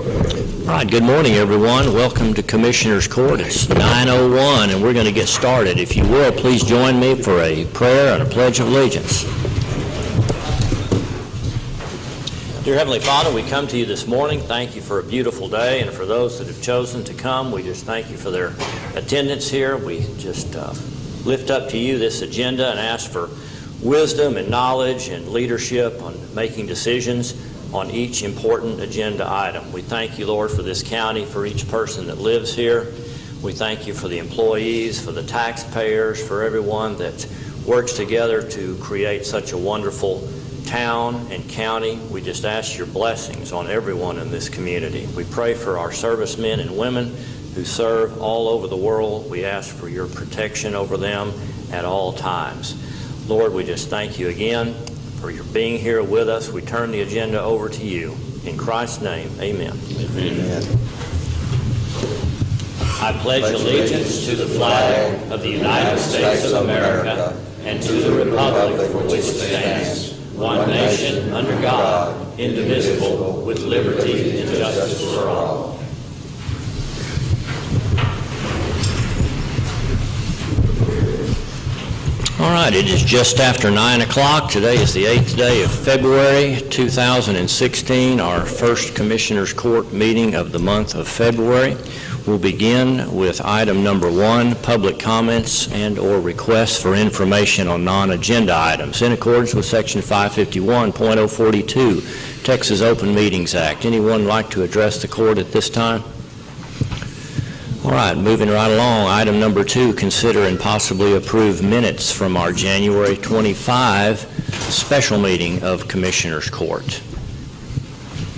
All right, good morning, everyone. Welcome to Commissioner's Court. It's 9:01, and we're going to get started. If you will, please join me for a prayer and a pledge of allegiance. Dear Heavenly Father, we come to you this morning. Thank you for a beautiful day, and for those that have chosen to come, we just thank you for their attendance here. We just lift up to you this agenda and ask for wisdom and knowledge and leadership on making decisions on each important agenda item. We thank you, Lord, for this county, for each person that lives here. We thank you for the employees, for the taxpayers, for everyone that works together to create such a wonderful town and county. We just ask your blessings on everyone in this community. We pray for our servicemen and women who serve all over the world. We ask for your protection over them at all times. Lord, we just thank you again for your being here with us. We turn the agenda over to you. In Christ's name, amen. Amen. I pledge allegiance to the flag of the United States of America and to the republic for which it stands, one nation, under God, indivisible, with liberty and justice for all. All right, it is just after 9 o'clock. Today is the 8th day of February 2016, our first Commissioners Court meeting of the month of February. We'll begin with item number 1, public comments and or requests for information on non-agenda items. In accordance with Section 551.042, Texas Open Meetings Act. Anyone like to address the court at this time? All right, moving right along, item number 2, consider and possibly approve minutes from our January 25 special meeting of Commissioners Court.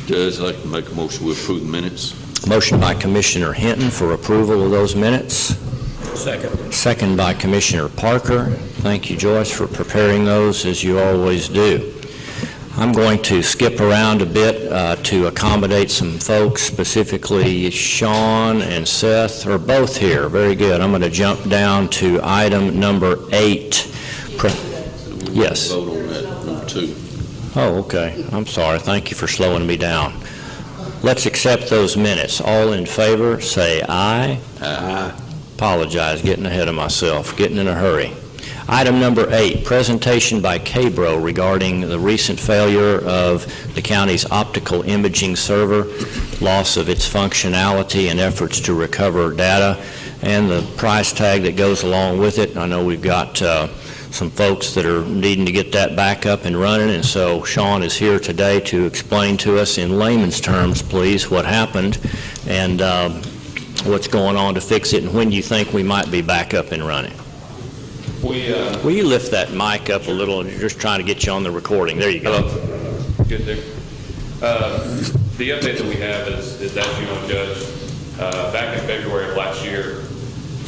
Judge, I'd like to make a motion to approve the minutes. Motion by Commissioner Hinton for approval of those minutes. Second. Second by Commissioner Parker. Thank you, Joyce, for preparing those as you always do. I'm going to skip around a bit to accommodate some folks, specifically Sean and Seth are both here. Very good. I'm going to jump down to item number 8. Yes. Vote on that, number 2. Oh, okay. I'm sorry. Thank you for slowing me down. Let's accept those minutes. All in favor, say aye. Aye. Apologize, getting ahead of myself, getting in a hurry. Item number 8, presentation by KBRO regarding the recent failure of the county's optical imaging server, loss of its functionality and efforts to recover data, and the price tag that goes along with it. I know we've got some folks that are needing to get that back up and running, and so Sean is here today to explain to us in layman's terms, please, what happened and what's going on to fix it, and when you think we might be back up and running. Will you lift that mic up a little? You're just trying to get you on the recording. There you go. Hello. Good there. The update that we have is as you know, Judge, back in February of last year,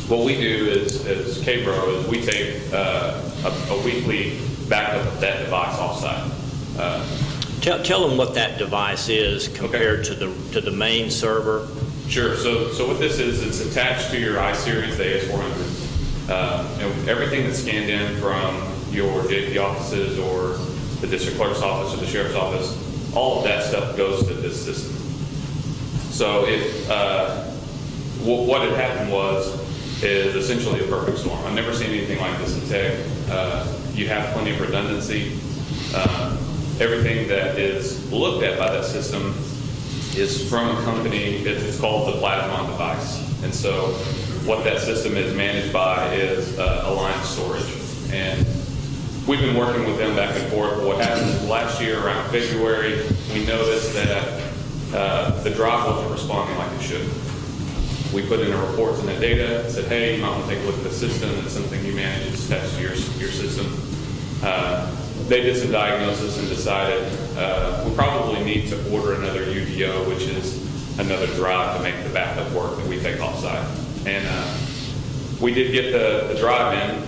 what we do is KBRO is we take a weekly backup of that device offsite. Tell them what that device is compared to the main server. Sure. So what this is, it's attached to your iSeries, the AS400. And everything that's scanned in from your JP offices or the district clerk's office or the sheriff's office, all of that stuff goes to this system. So what had happened is essentially a perfect storm. I've never seen anything like this in tech. You have plenty of redundancy. Everything that is looked at by that system is from a company, it's called the Platinum device. And so what that system is managed by is Alliance Storage. And we've been working with them back and forth. What happened is last year around February, we noticed that the drive wasn't responding like it should. We put in a report to the data, said, hey, you might want to take a look at the system. It's something you manage, it's attached to your system. They did some diagnosis and decided we probably need to order another UDO, which is another drive to make the backup work that we take offsite. And we did get the drive in.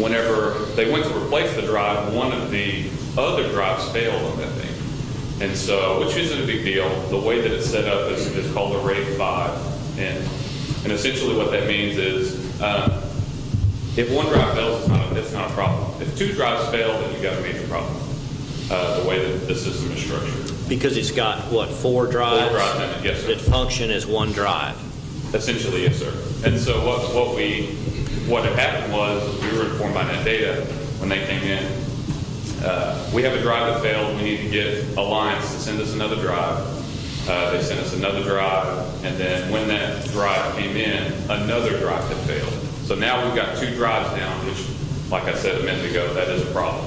Whenever they went to replace the drive, one of the other drives failed on that thing. And so, which isn't a big deal. The way that it's set up is called a RAID 5. And essentially what that means is if one drive fails, it's not a problem. If 2 drives fail, then you've got a major problem, the way that the system is structured. Because it's got, what, 4 drives? 4 drives in it, yes, sir. That function as one drive. Essentially, yes, sir. And so what had happened was we were informed by Net Data when they came in. We have a drive that failed. We need to get Alliance to send us another drive. They sent us another drive, and then when that drive came in, another drive had failed. So now we've got 2 drives down, which, like I said a minute ago, that is a problem.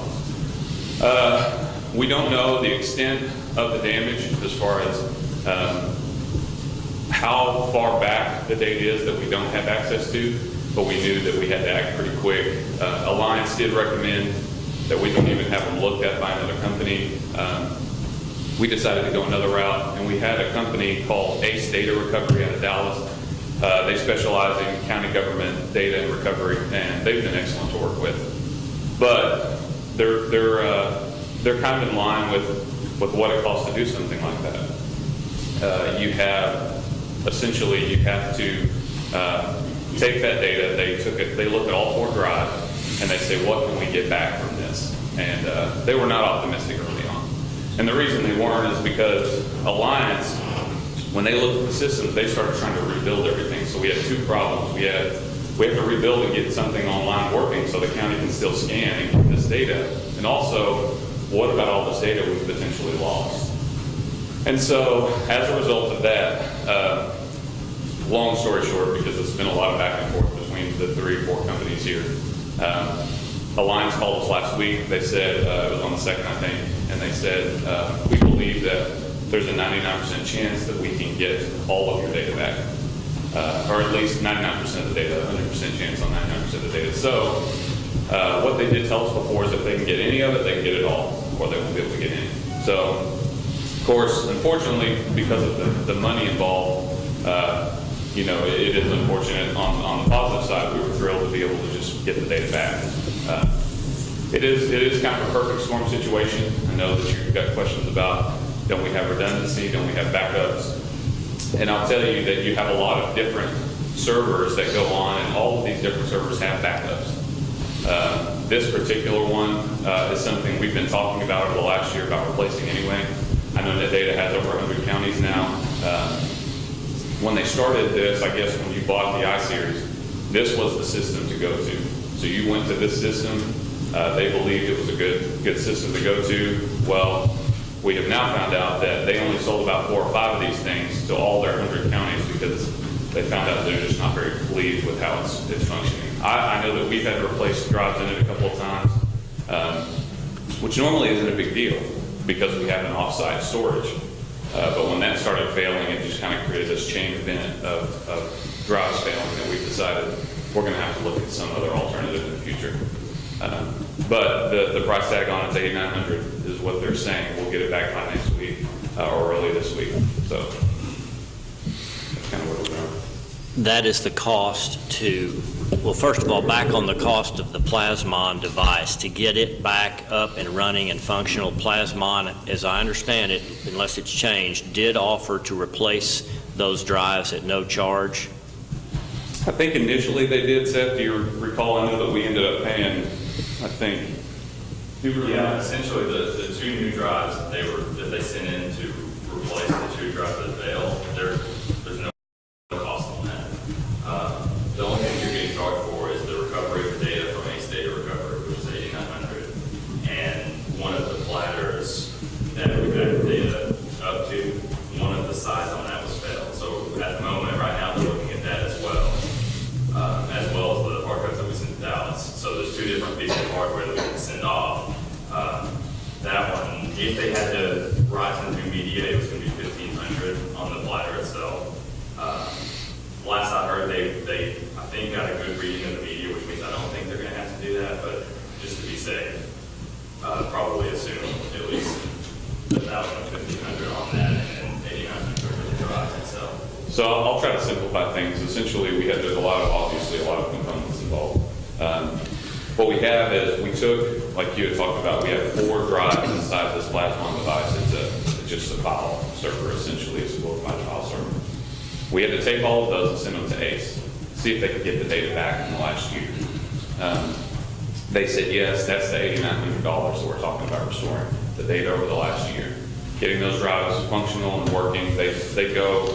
We don't know the extent of the damage as far as how far back the data is that we don't have access to, but we knew that we had to act pretty quick. Alliance did recommend that we don't even have them looked at by another company. We decided to go another route, and we had a company called Ace Data Recovery out of Dallas. They specialize in county government data and recovery, and they've been excellent to work with. But they're kind of in line with what it costs to do something like that. You have to take that data. They look at all 4 drives, and they say, what can we get back from this? And they were not optimistic early on. And the reason they weren't is because Alliance, when they looked at the system, they started trying to rebuild everything. So we had 2 problems. We have to rebuild and get something online working so the county can still scan and get this data. And also, what about all this data we've potentially lost? And so, as a result of that, long story short, because it's been a lot of back and forth between the 3 or 4 companies here, Alliance called us last week. They said, it was on the 2nd, I think, and they said, we believe that there's a 99% chance that we can get all of your data back. Or at least 99% of the data, 100% chance on 99% of the data. So, what they did tell us before is if they can get any of it, they can get it all, or they won't be able to get any. So, of course, unfortunately, because of the money involved, it is unfortunate. On the positive side, we were thrilled to be able to just get the data back. It is kind of a perfect storm situation. I know that you've got questions about, don't we have redundancy, don't we have backups? And I'll tell you that you have a lot of different servers that go on, and all of these different servers have backups. This particular one is something we've been talking about over the last year about replacing anyway. I know Net Data has over 100 counties now. When they started this, I guess when you bought the iSeries, this was the system to go to. So you went to this system. They believed it was a good system to go to. Well, we have now found out that they only sold about 4 or 5 of these things to all their 100 counties because they found out they're just not very pleased with how it's functioning. I know that we've had to replace drives in it a couple of times, which normally isn't a big deal because we have an off-site storage. But when that started failing, it just kind of created this chain event of drives failing that we've decided we're going to have to look at some other alternative in the future. But the price tag on it's $8,900 is what they're saying. We'll get it back by next week or early this week. So that's kind of where we're going. That is the cost to, well, first of all, back on the cost of the Plasmon device, to get it back up and running and functional. Plasmon, as I understand it, unless it's changed, did offer to replace those drives at no charge. I think initially they did, Seth. Do you recall? I know that we ended up paying, I think. Yeah, essentially the 2 new drives that they sent in to replace the 2 drives that failed, there's no cost on that. The only thing you're getting charged for is the recovery of the data from Ace Data Recovery, which is $8,900, and one of the platters that we backed the data up to, one of the sides on that was failed. So at the moment, right now, they're looking at that as well as the hard drives that we sent to Dallas. So there's 2 different pieces of hardware that we can send off. That one, if they had to write some new media, it was going to be $1,500 on the platter itself. Last I heard, they I think got a good reading of the media, which means I don't think they're going to have to do that. But just to be safe, probably assume at least $1,000 or $1,500 on that, and $8,900 for the drive itself. So I'll try to simplify things. Essentially, there's obviously a lot of components involved. What we have is we took, like you had talked about, we have 4 drives inside this Plasmon device. It's just a file server, essentially. It's a glorified file server. We had to take all of those and send them to ACE, see if they could get the data back in the last year. They said, yes, that's the $8,900 that we're talking about restoring the data over the last year. getting those drives functional and working. They go,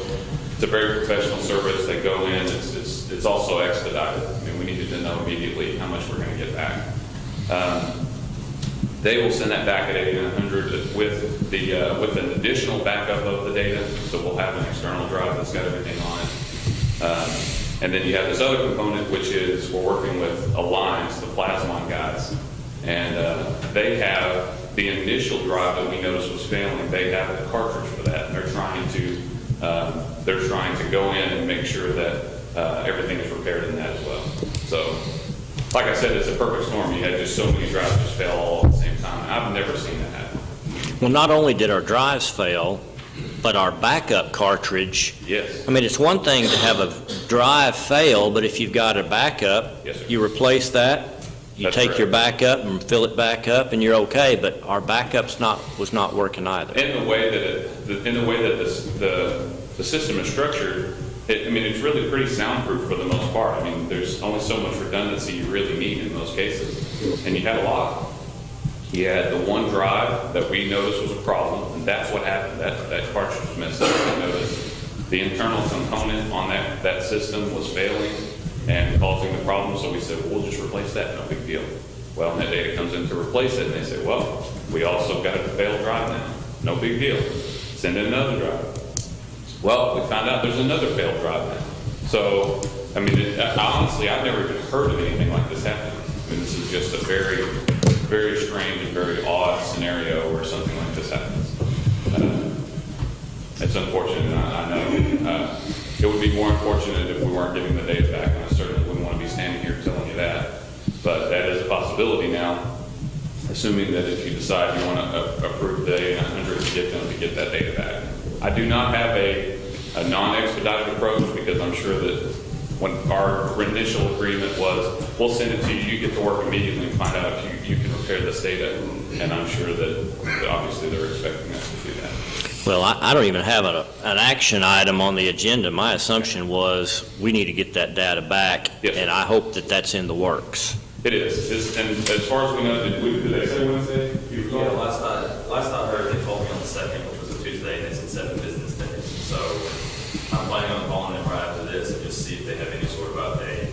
it's a very professional service. They go in, it's also expedited. I mean, we needed to know immediately how much we're going to get back. They will send that back at 8900 with an additional backup of the data. So we'll have an external drive that's got everything on it. And then you have this other component, which is we're working with Alliance, the Plasmon guys, and they have the initial drive that we noticed was failing. They have the cartridge for that, and they're trying to go in and make sure that everything is repaired in that as well. So, like I said, it's a perfect storm. You had just so many drives just fail all at the same time. And I've never seen that happen. Well, not only did our drives fail, but our backup cartridge. Yes. I mean, it's one thing to have a drive fail, but if you've got a backup, Yes, sir. you replace that, you That's take your correct. backup and fill it back up, and you're okay. But our backup's was not working either. In the way that the system is structured, it's really pretty soundproof for the most part. I mean, there's only so much redundancy you really need in most cases, and you had a lot. You had the one drive that we noticed was a problem, and that's what happened. That cartridge was messed up. We noticed the internal component on that system was failing and causing the problem, so we said, well, we'll just replace that, no big deal. Well, and that data comes in to replace it, and they say, well, we also got a failed drive now, no big deal. Send in another drive. Well, we found out there's another failed drive now. So, I mean, honestly, I've never even heard of anything like this happening. I mean, this is just a very, very strange and very odd scenario where something like this happens. It's unfortunate, I know. It would be more unfortunate if we weren't getting the data back, and I certainly wouldn't want to be standing here telling you that. But that is a possibility now, assuming that if you decide you want to approve the 800 to get them to get that data back. I do not have a non-expedited approach, because I'm sure that when our initial agreement was, we'll send it to you, you get to work immediately and find out if you can repair this data. And I'm sure that obviously they're expecting us to do that. Well, I don't even have an action item on the agenda. My assumption was we need to get that data back, Yes. and I hope that that's in the works. It is. And as far as we know, did they say Wednesday? You recall? Yeah, last I heard, they told me on the 2nd, which was a Tuesday, and they said 7 business days. So I'm planning on calling them right after this and just see if they have any sort of update.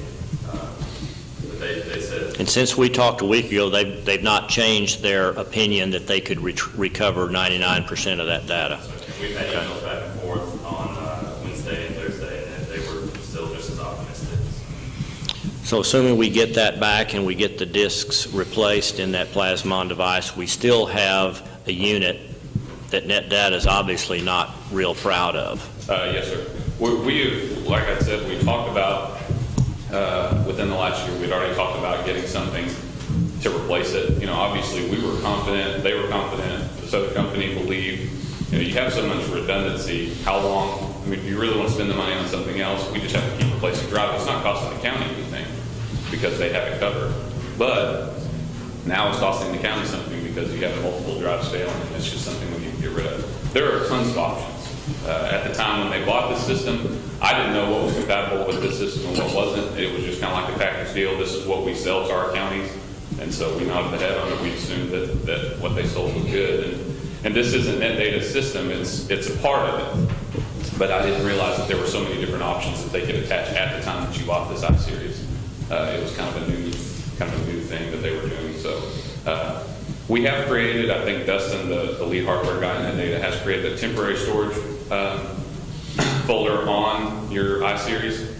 But they said. And since we talked a week ago, they've not changed their opinion that they could recover 99% of that data. We've had emails back and forth on Wednesday and Thursday, and they were still just as optimistic. So assuming we get that back and we get the disks replaced in that Plasmon device, we still have a unit that NetData is obviously not real proud of. Yes, sir. Like I said, we talked about, within the last year, we'd already talked about getting something to replace it. You know, obviously we were confident, they were confident, this other company believed. You know, you have so much redundancy, how long, I mean, if you really want to spend the money on something else, we just have to keep replacing drive. It's not costing the county anything because they have it covered. But now it's costing the county something because you have multiple drives failing, and it's just something we need to get rid of. There are tons of options. At the time when they bought this system, I didn't know what was compatible with this system and what wasn't. It was just kind of like a package deal. This is what we sell to our counties. And so we nodded the head on it. We assumed that what they sold was good. And this isn't NetData's system. It's a part of it. But I didn't realize that there were so many different options that they could attach at the time that you bought this iSeries. It was kind of a new thing that they were doing. So we have created, I think Dustin, the lead hardware guy in NetData, has created a temporary storage folder on your iSeries.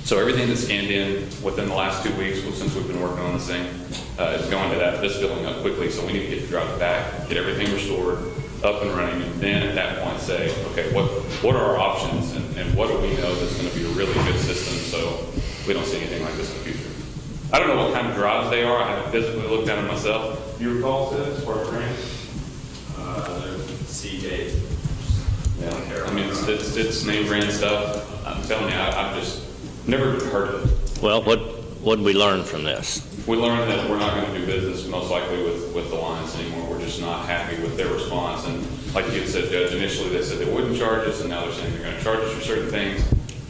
So everything that's scanned in within the last 2 weeks, since we've been working on this thing, is going to this filling up quickly. So we need to get the drive back, get everything restored, up and running, and then at that point say, okay, what are our options, and what do we know that's going to be a really good system so we don't see anything like this in the future. I don't know what kind of drives they are. I haven't physically looked at them myself. You recall, Sid, as far as brand? They're Seagate. Yeah, I mean, it's name brand stuff. I'm telling you, I've just never even heard of it. Well, what did we learn from this? We learned that we're not going to do business most likely with Alliance anymore. We're just not happy with their response. And like you had said, Judge, initially they said they wouldn't charge us, and now they're saying they're going to charge us for certain things.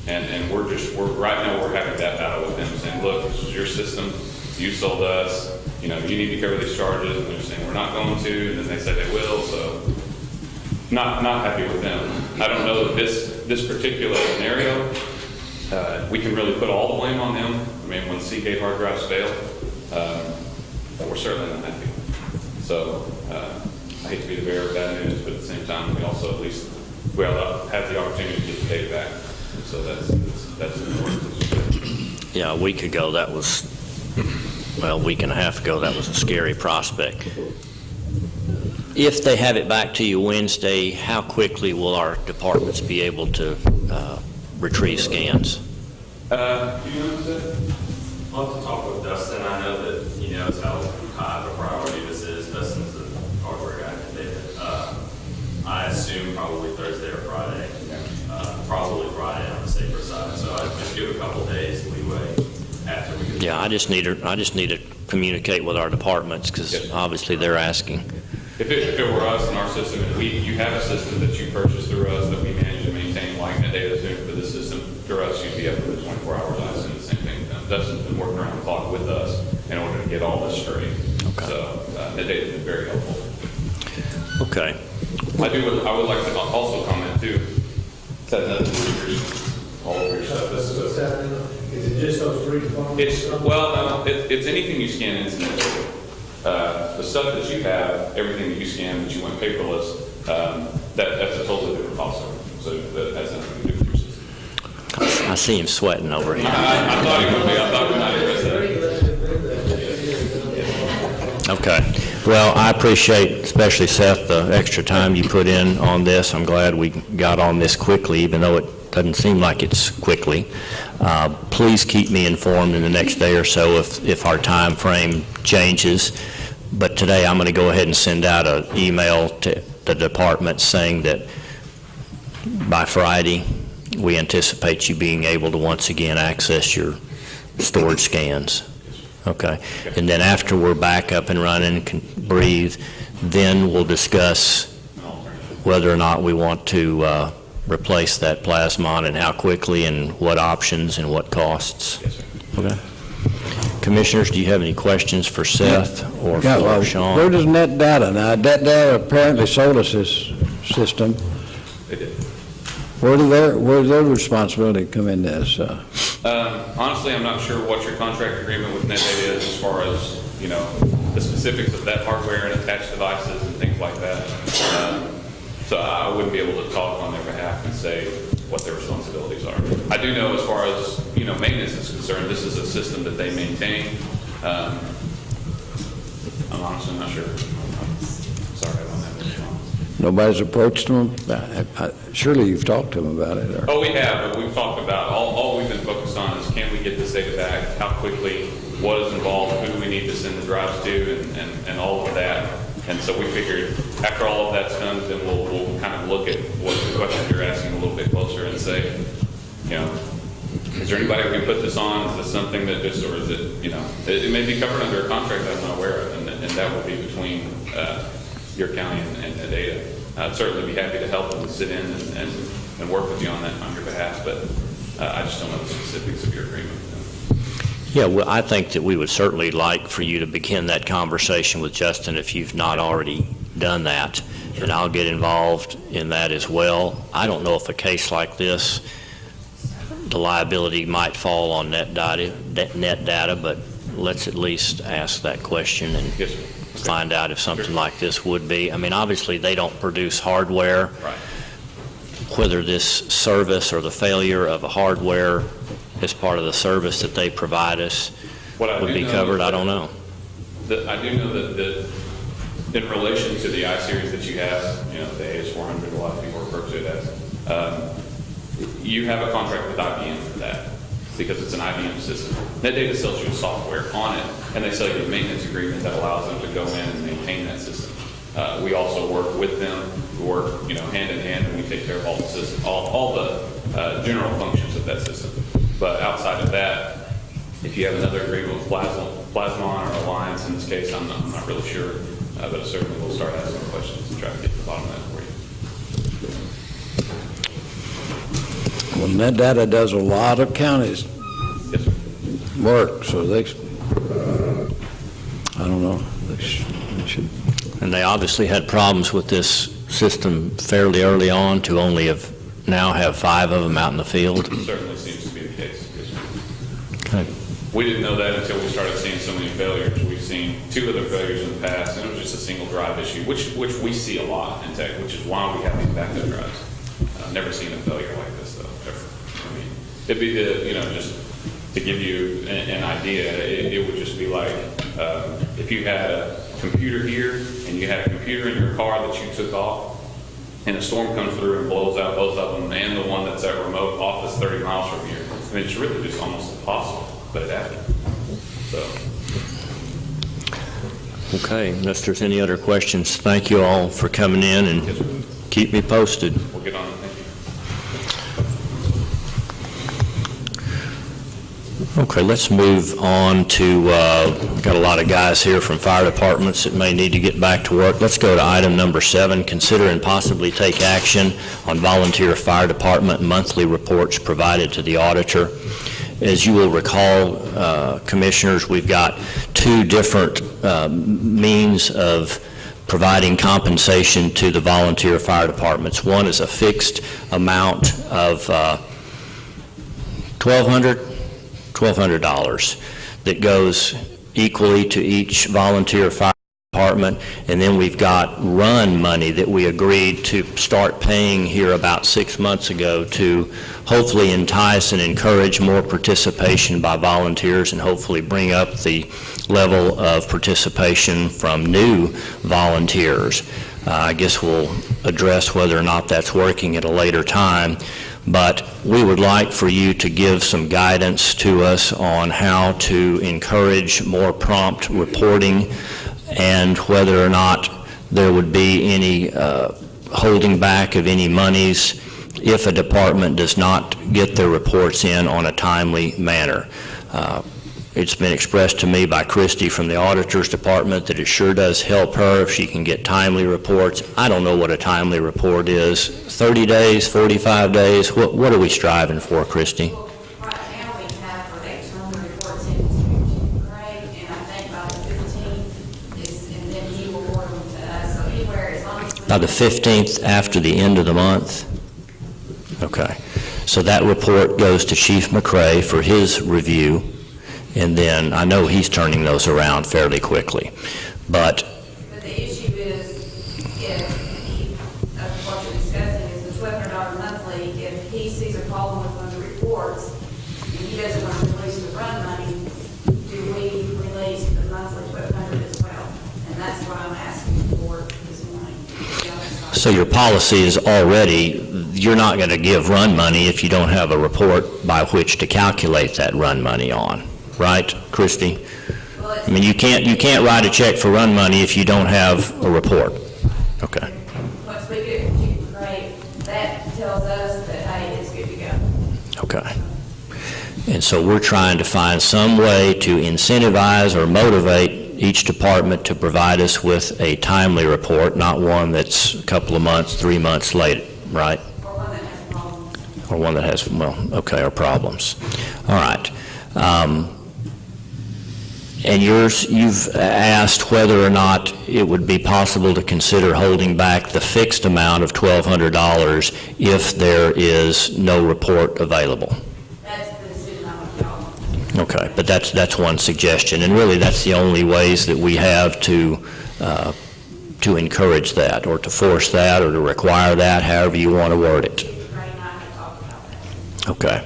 And we're right now we're having that battle with them, saying, look, this was your system, you sold us, you know, you need to cover these charges, and they're saying we're not going to, and then they said they will. So not happy with them. I don't know that this particular scenario, we can really put all the blame on them. I mean, when Seagate hard drives fail, but we're certainly not happy. So I hate to be the bearer of bad news, but at the same time, we also at least have the opportunity to get the data back. So that's important. Yeah, a week ago, that was, well, a week and a half ago, that was a scary prospect. If they have it back to you Wednesday, how quickly will our departments be able to retrieve scans? Do you know that? I'll have to talk with Dustin. I know that he knows how high of a priority this is. Dustin's the hardware guy in David. I assume probably Thursday or Friday. Probably Friday on the safer side. So I'd just give a couple days leeway after we get. Yeah, I just need to communicate with our departments because obviously they're asking. If it were us in our system, and you have a system that you purchased through us that we manage to maintain, like the data center for this system, through us, you'd be up for the 24 hours. I assume the same thing. Dustin's been working around the clock with us in order to get all this straight. Okay. So the data's been very helpful. Okay. I would like to also comment too. That all of your stuff. What's happening? Is it just those three components? It's anything you scan instantly. The stuff that you have, everything that you scan that you went paperless, that's a totally different cost. So that has nothing to do with your system. I see him sweating over here. I thought he would be. I thought we might address that. Okay. Well, I appreciate, especially Seth, the extra time you put in on this. I'm glad we got on this quickly, even though it doesn't seem like it's quickly. Please keep me informed in the next day or so if our time frame changes. But today I'm going to go ahead and send out an email to the department saying that by Friday we anticipate you being able to once again access your storage scans. Okay. And then after we're back up and running, can breathe, then we'll discuss whether or not we want to replace that plasmon and how quickly and what options and what costs. Yes, sir. Okay. Commissioners, do you have any questions for Seth or for Sean? Where does Net Data? Now, Net Data apparently sold us this system. They did. Where does their responsibility come in this? Honestly, I'm not sure what your contract agreement with NetData is as far as, the specifics of that hardware and attached devices and things like that. So I wouldn't be able to talk on their behalf and say what their responsibilities are. I do know as far as, maintenance is concerned, this is a system that they maintain. I'm honestly not sure. Sorry, I don't have any response. Nobody's approached them? Surely you've talked to them about it. Or? Oh, we have, but we've talked about, all we've been focused on is can we get this data back, how quickly, what is involved, who do we need to send the drives to, and all of that. And so we figured after all of that's done, then we'll kind of look at what the questions you're asking a little bit closer and say, is there anybody we can put this on? Is this something that just, or is it, it may be covered under a contract I'm not aware of, and that will be between your county and the data. I'd certainly be happy to help and sit in and work with you on that on your behalf, but I just don't know the specifics of your agreement. Yeah, well, I think that we would certainly like for you to begin that conversation with Justin if you've not already done that, and I'll get involved in that as well. I don't know if a case like this, the liability might fall on Net Data, but let's at least ask that question and Yes, sir. find out if something like this would be. I mean, obviously, they don't produce hardware. Right. Whether this service or the failure of a hardware as part of the service that they provide us would be covered, I don't know. I do know that in relation to the I-Series that you have, the AS400, a lot of people refer to it as, you have a contract with IBM for that because it's an IBM system. NetData sells you software on it, and they sell you a maintenance agreement that allows them to go in and maintain that system. We also work with them. We work, hand in hand, and we take care of all the system, all the general functions of that system. But outside of that, if you have another agreement with Plasmon or Alliance, in this case, I'm not really sure, but certainly we'll start asking questions and try to get to the bottom of that for you. Well, Net Data does a lot of counties Yes, sir. work, so they, I don't know, they should. And they obviously had problems with this system fairly early on to only now have 5 of them out in the field? Certainly seems to be the case. Yes, sir. Okay. We didn't know that until we started seeing so many failures. We've seen 2 other failures in the past, and it was just a single drive issue, which we see a lot in tech, which is why we have these backup drives. I've never seen a failure like this, though, ever. I mean, it'd be just to give you an idea, it would just be like if you had a computer here and you had a computer in your car that you took off, and a storm comes through and blows out both of them and the one that's at remote office 30 miles from here. I mean, it's really just almost impossible, but it happened. So. Okay, unless there's any other questions, thank you all for coming in, and keep me posted. We'll get on it. Thank you. Okay, let's move on to, we've got a lot of guys here from fire departments that may need to get back to work. Let's go to item number 7, consider and possibly take action on volunteer fire department monthly reports provided to the auditor. As you will recall, commissioners, we've got 2 different means of providing compensation to the volunteer fire departments. One is a fixed amount of $1,200 that goes equally to each volunteer fire department, and then we've got run money that we agreed to start paying here about 6 months ago to hopefully entice and encourage more participation by volunteers and hopefully bring up the level of participation from new volunteers. I guess we'll address whether or not that's working at a later time, but we would like for you to give some guidance to us on how to encourage more prompt reporting and whether or not there would be any holding back of any monies if a department does not get their reports in on a timely manner. It's been expressed to me by Christy from the Auditor's Department that it sure does help her if she can get timely reports. I don't know what a timely report is. 30 days, 45 days, what are we striving for, Christy? Well, right now we have for external reports in to Craig, and I think by the 15th and then he will forward them to us. So anywhere, as long as we... By the 15th after the end of the month? Okay. So that report goes to Chief McCrae for his review. And then I know he's turning those around fairly quickly. But the issue is, if what you're discussing is the $1,200 monthly, if he sees a problem with one of the reports, and he doesn't want to release the run money, do we release the monthly $1,200 as well? And that's what I'm asking for this morning. so your policy is already, you're not going to give run money if you don't have a report by which to calculate that run money on. Right, Christy? I mean, you can't write a check for run money if you don't have a report. Okay. Once we get it from Chief McCrae, that tells us that, hey, it's good to go. Okay. And so we're trying to find some way to incentivize or motivate each department to provide us with a timely report, not one that's a couple of months, 3 months late, right? Or one that has problems. Or one that has, well, okay, or problems. All right. And you've asked whether or not it would be possible to consider holding back the fixed amount of $1,200 if there is no report available. That's the decision I would call. Okay, but that's one suggestion, and really that's the only ways that we have to encourage that, or to force that, or to require that, however you want to word it. Ray and I have talked about that. Okay.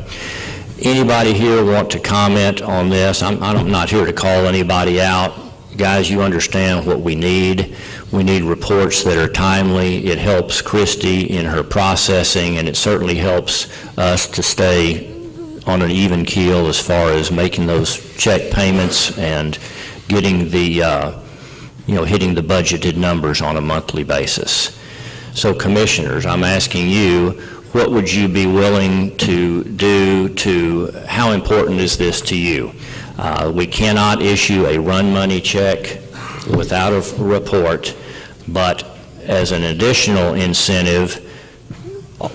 Anybody here want to comment on this? I'm not here to call anybody out. Guys, you understand what we need. We need reports that are timely. It helps Christy in her processing, and it certainly helps us to stay on an even keel as far as making those check payments and getting the, hitting the budgeted numbers on a monthly basis. So, commissioners, I'm asking you, what would you be willing to do how important is this to you? We cannot issue a run money check without a report, but as an additional incentive,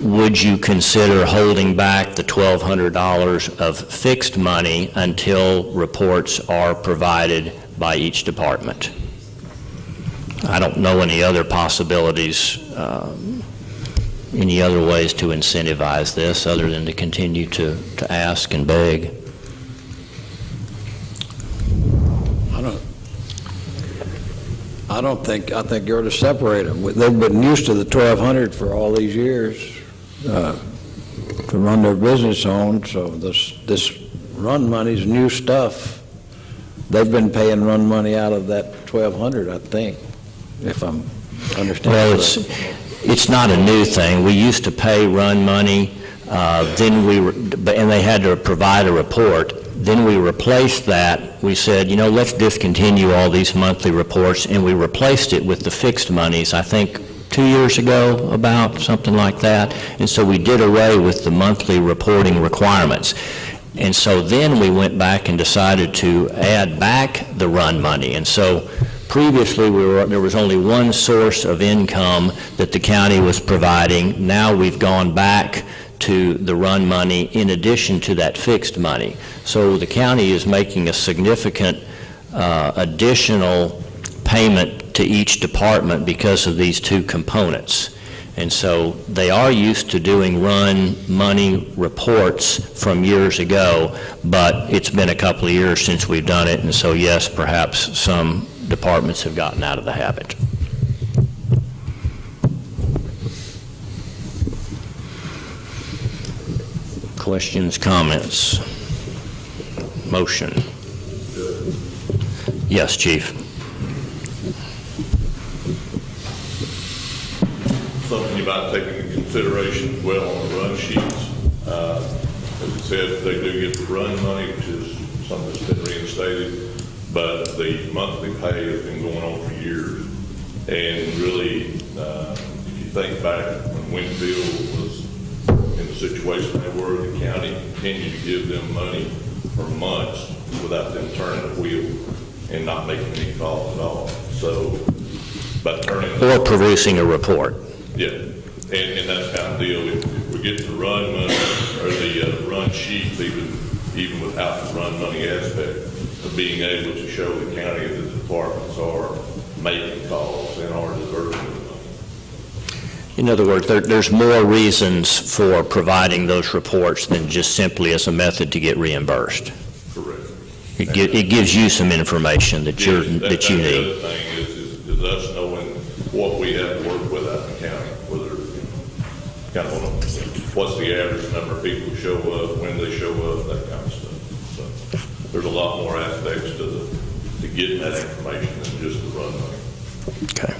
would you consider holding back the $1,200 of fixed money until reports are provided by each department? I don't know any other possibilities, any other ways to incentivize this other than to continue to ask and beg. I think you ought to separate them. They've been used to the 1,200 for all these years to run their business on, so this run money's new stuff. They've been paying run money out of that 1,200, I think, if I'm understanding. Well, it's not a new thing. We used to pay run money, and they had to provide a report. Then we replaced that. We said, let's discontinue all these monthly reports, and we replaced it with the fixed monies, I think 2 years ago, about something like that. And so we did away with the monthly reporting requirements. And so then we went back and decided to add back the run money. And so previously there was only one source of income that the county was providing. Now we've gone back to the run money in addition to that fixed money. So the county is making a significant additional payment to each department because of these two components. And so they are used to doing run money reports from years ago, but it's been a couple of years since we've done it, and so yes, perhaps some departments have gotten out of the habit. Questions, comments? Motion? Yes, Chief. Something you might take into consideration as well on the run sheets. As it said, they do get the run money, which is something that's been reinstated, but the monthly pay has been going on for years. And really, if you think back when Winfield was in the situation they were, the county continued to give them money for months without them turning the wheel and not making any calls at all. So by turning or producing a report. Yeah, and that's kind of the deal. If we get the run money or the run sheets, even without the run money aspect of being able to show the county that the departments are making calls and are diverting the money. In other words, there's more reasons for providing those reports than just simply as a method to get reimbursed. Correct. It gives you some information that you need. The other thing is us knowing what we have to work with out in the county, whether, kind of what's the average number of people who show up, when they show up, that kind of stuff. So there's a lot more aspects to getting that information than just the run money. Okay.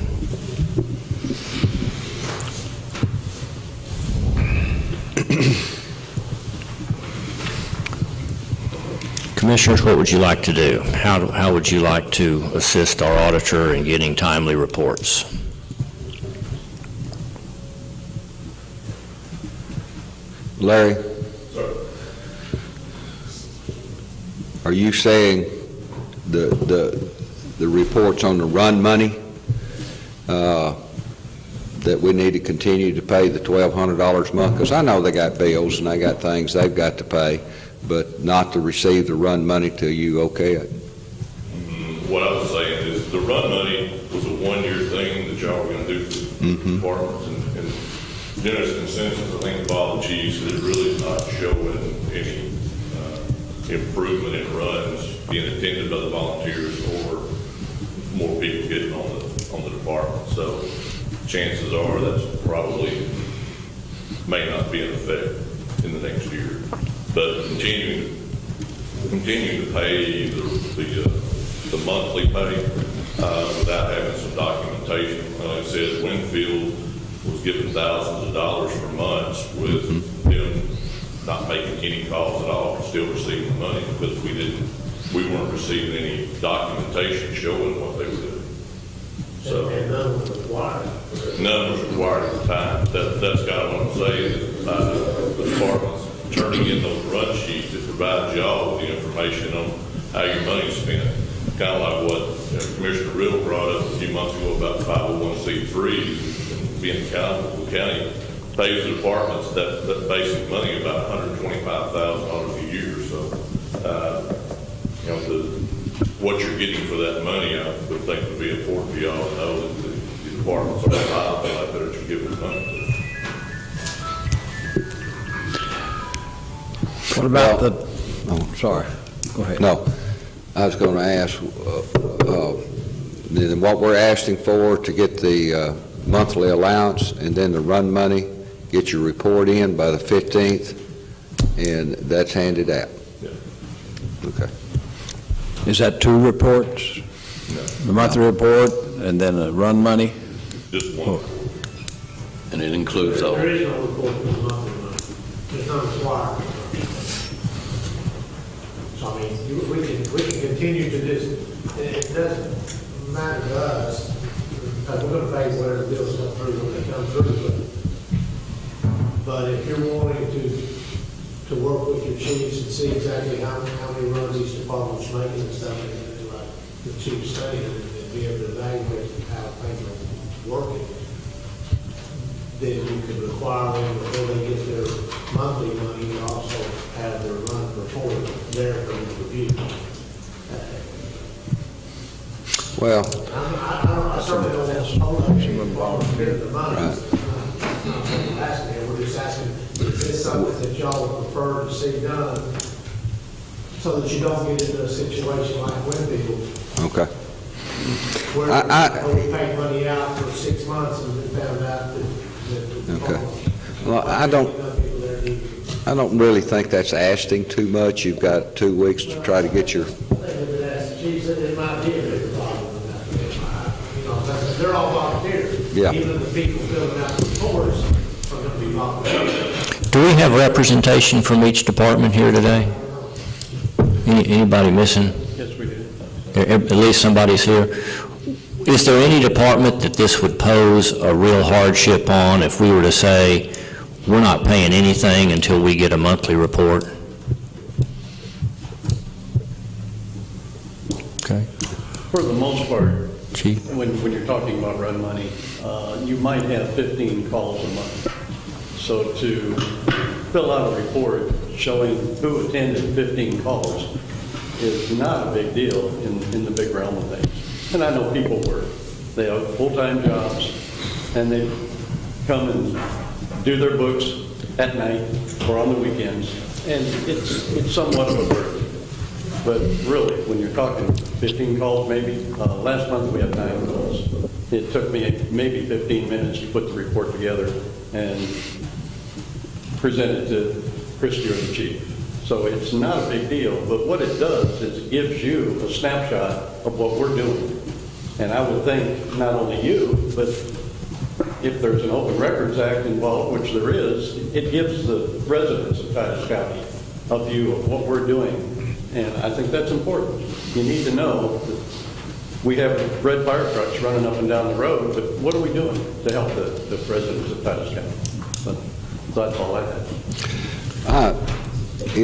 Commissioners, what would you like to do? How would you like to assist our auditor in getting timely reports? Larry? Sir. Are you saying the reports on the run money, that we need to continue to pay the $1,200 a month? Because I know they got bills and they got things they've got to pay, but not to receive the run money till you okay it? What I was saying is the run money was a one-year thing that y'all were going to do for the departments, and generous consensus, I think, of all the chiefs, that it really is not showing any improvement in runs being attended by the volunteers or more people getting on the department. So chances are that's probably may not be in effect in the next year. But continuing to pay the monthly pay without having some documentation. It says Winfield was given thousands of dollars for months with them not making any calls at all, still receiving the money because we weren't receiving any documentation showing what they were doing. So And none was required. none was required at the time. That's kind of what I'm saying. The department's turning in those run sheets that provide y'all with the information on how your money's spent. Kind of like what Commissioner Riddle brought up a few months ago about 501c3s and being accountable. The county pays the departments that basic money about $125,000 a year. So, what you're getting for that money, I would think would be important for y'all to know that departments are alive, I better should give them money to. What about the, oh, sorry, go ahead. No, I was going to ask, then what we're asking for to get the monthly allowance and then the run money, get your report in by the 15th, and that's handed out. Yeah. Okay. Is that 2 reports? The monthly report and then the run money? Just one. And it includes all. There is no report for the monthly money. There's no requirement. So, I mean, we can continue to this, it doesn't matter to us, because we're going to pay whatever the bills come through when they come through, but if you're wanting to work with your chiefs and see exactly how many runs each department's making and stuff, and like the chief saying, and be able to evaluate how things are working, then you can require them before they get their monthly money, to also have their run report there for review. Well, I certainly don't want to hold up any volunteer the money. Right. We're asking, we're just asking, is this something that y'all would prefer to see done so that you don't get into a situation like Winfield, okay. where I- we paid money out for 6 months and then found out that. Okay. Well, I don't really think that's asking too much. You've got 2 weeks to try to get your, She said it might be a bigger problem than that. You know, they're all volunteers. Yeah. Even the people filling out the reports are going to be volunteers. Do we have representation from each department here today? Anybody missing? Yes, we do. At least somebody's here. Is there any department that this would pose a real hardship on if we were to say, we're not paying anything until we get a monthly report? Okay. For the most part, Chief? when you're talking about run money, you might have 15 calls a month. So to fill out a report showing who attended 15 calls is not a big deal in the big realm of things. And I know people work. They have full-time jobs, and they come and do their books at night or on the weekends, and it's somewhat of a burden. But really, when you're talking 15 calls maybe, last month we had 9 calls. It took me maybe 15 minutes to put the report together and present it to Christie or the chief. So it's not a big deal, but what it does is it gives you a snapshot of what we're doing. And I would think not only you, but if there's an Open Records Act involved, which there is, it gives the residents of Titus County a view of what we're doing. And I think that's important. You need to know that we have red fire trucks running up and down the road, but what are we doing to help the residents of Titus County? But that's all I had.